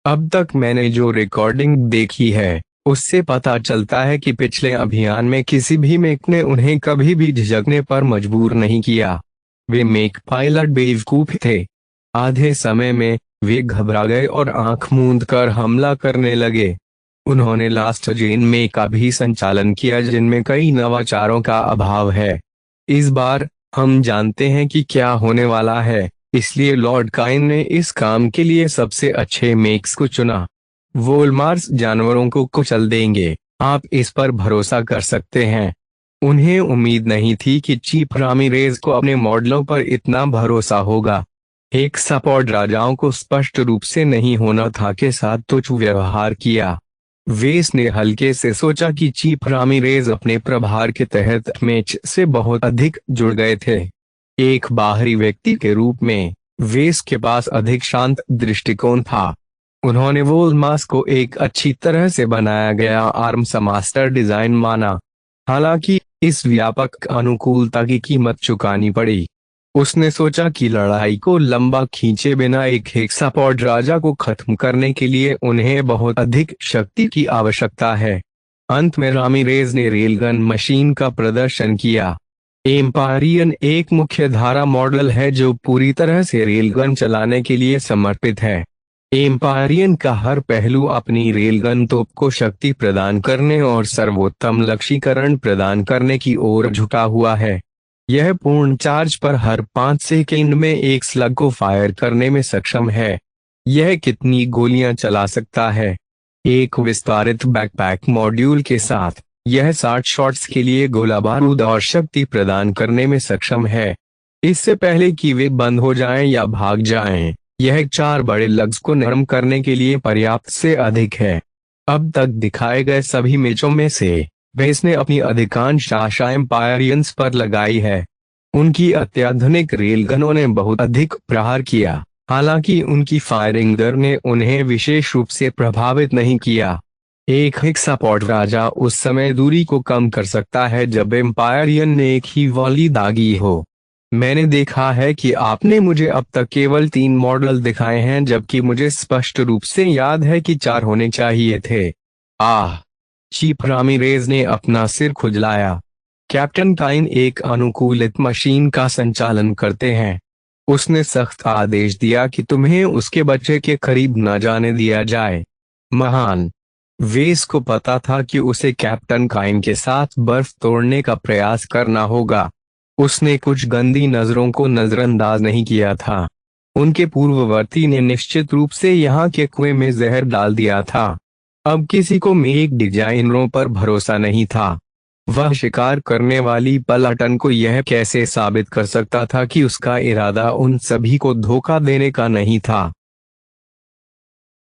अब तक मैंने जो रिकॉर्डिंग देखी है उससे पता चलता है कि पिछले अभियान में किसी भी मेक ने उन्हें कभी भी झिझकने पर मजबूर नहीं किया। वे मेक पायलट बेवकूफ थे। आधे समय में वे घबरा गए और आंख मूंद कर हमला करने लगे। उन्होंने लास्ट जेन में का भी संचालन किया जिनमें कई नवाचारों का अभाव है। इस बार हम जानते हैं कि क्या होने वाला है, इसलिए लॉर्ड काइन ने इस काम के लिए सबसे अच्छे मेक्स को चुना। वोल्मार्स जानवरों को कुचल देंगे, आप इस पर भरोसा कर सकते हैं। उन्हें उम्मीद नहीं थी कि चीफ रामिरेज को अपने मॉडलों पर इतना भरोसा होगा। हेक्सापॉड राजाओं को स्पष्ट रूप से नहीं होना था के साथ तुच्छ व्यवहार किया। वेस ने हल्के से सोचा कि चीफ रामिरेज अपने प्रभार के तहत मैच से बहुत अधिक जुड़ गए थे। एक बाहरी व्यक्ति के रूप में वेस के पास अधिक शांत दृष्टिकोण था। उन्होंने वोल्मार्स को एक अच्छी तरह से बनाया गया आर्म्स मास्टर डिजाइन माना, हालांकि इस व्यापक अनुकूलता की कीमत चुकानी पड़ी। उसने सोचा कि लड़ाई को लंबा खींचे बिना एक हेक्सापॉड राजा को खत्म करने के लिए उन्हें बहुत अधिक शक्ति की आवश्यकता है। अंत में रामिरेज ने रेलगन मशीन का प्रदर्शन किया। एम्पायरियन एक मुख्य धारा मॉडल है जो पूरी तरह से रेलगन चलाने के लिए समर्पित है। एम्पायरियन का हर पहलू अपनी रेलगन तोप को शक्ति प्रदान करने और सर्वोत्तम लक्ष्यीकरण प्रदान करने की ओर झुका हुआ है। यह पूर्ण चार्ज पर हर 5 सेकंड में एक स्लग को फायर करने में सक्षम है। यह कितनी गोलियां चला सकता है? एक विस्तारित बैकपैक मॉड्यूल के साथ यह 60 शॉट्स के लिए गोला बारूद और शक्ति प्रदान करने में सक्षम है। इससे पहले कि वे बंद हो जाएं या भाग जाएं, यह 4 बड़े लग्स को नरम करने के लिए पर्याप्त से अधिक है। अब तक दिखाए गए सभी मैचों में से वेस ने अपनी अधिकांश आशा एम्पायरियंस पर लगाई है। उनकी अत्याधुनिक रेलगनों ने बहुत अधिक प्रहार किया, हालांकि उनकी फायरिंग दर ने उन्हें विशेष रूप से प्रभावित नहीं किया। एक हेक्सापॉड राजा उस समय दूरी को कम कर सकता है जब एम्पायरियन ने एक ही वॉली दागी हो। मैंने देखा है कि आपने मुझे अब तक केवल 3 मॉडल दिखाए हैं, जबकि मुझे स्पष्ट रूप से याद है कि 4 होने चाहिए थे। चीफ रामिरेज ने अपना सिर खुजलाया। कैप्टन काइन एक अनुकूलित मशीन का संचालन करते हैं। उसने सख्त आदेश दिया कि तुम्हें उसके बच्चे के करीब न जाने दिया जाए। महान। वेस को पता था कि उसे कैप्टन काइन के साथ बर्फ तोड़ने का प्रयास करना होगा। उसने कुछ गंदी नजरों को नजरअंदाज नहीं किया था। उनके पूर्ववर्ती ने निश्चित रूप से यहाँ के कुएं में जहर डाल दिया था। अब किसी को मेक डिजाइनरों पर भरोसा नहीं था। वह शिकार करने वाली पलाटन को यह कैसे साबित कर सकता था कि उसका इरादा उन सभी को धोखा देने का नहीं था।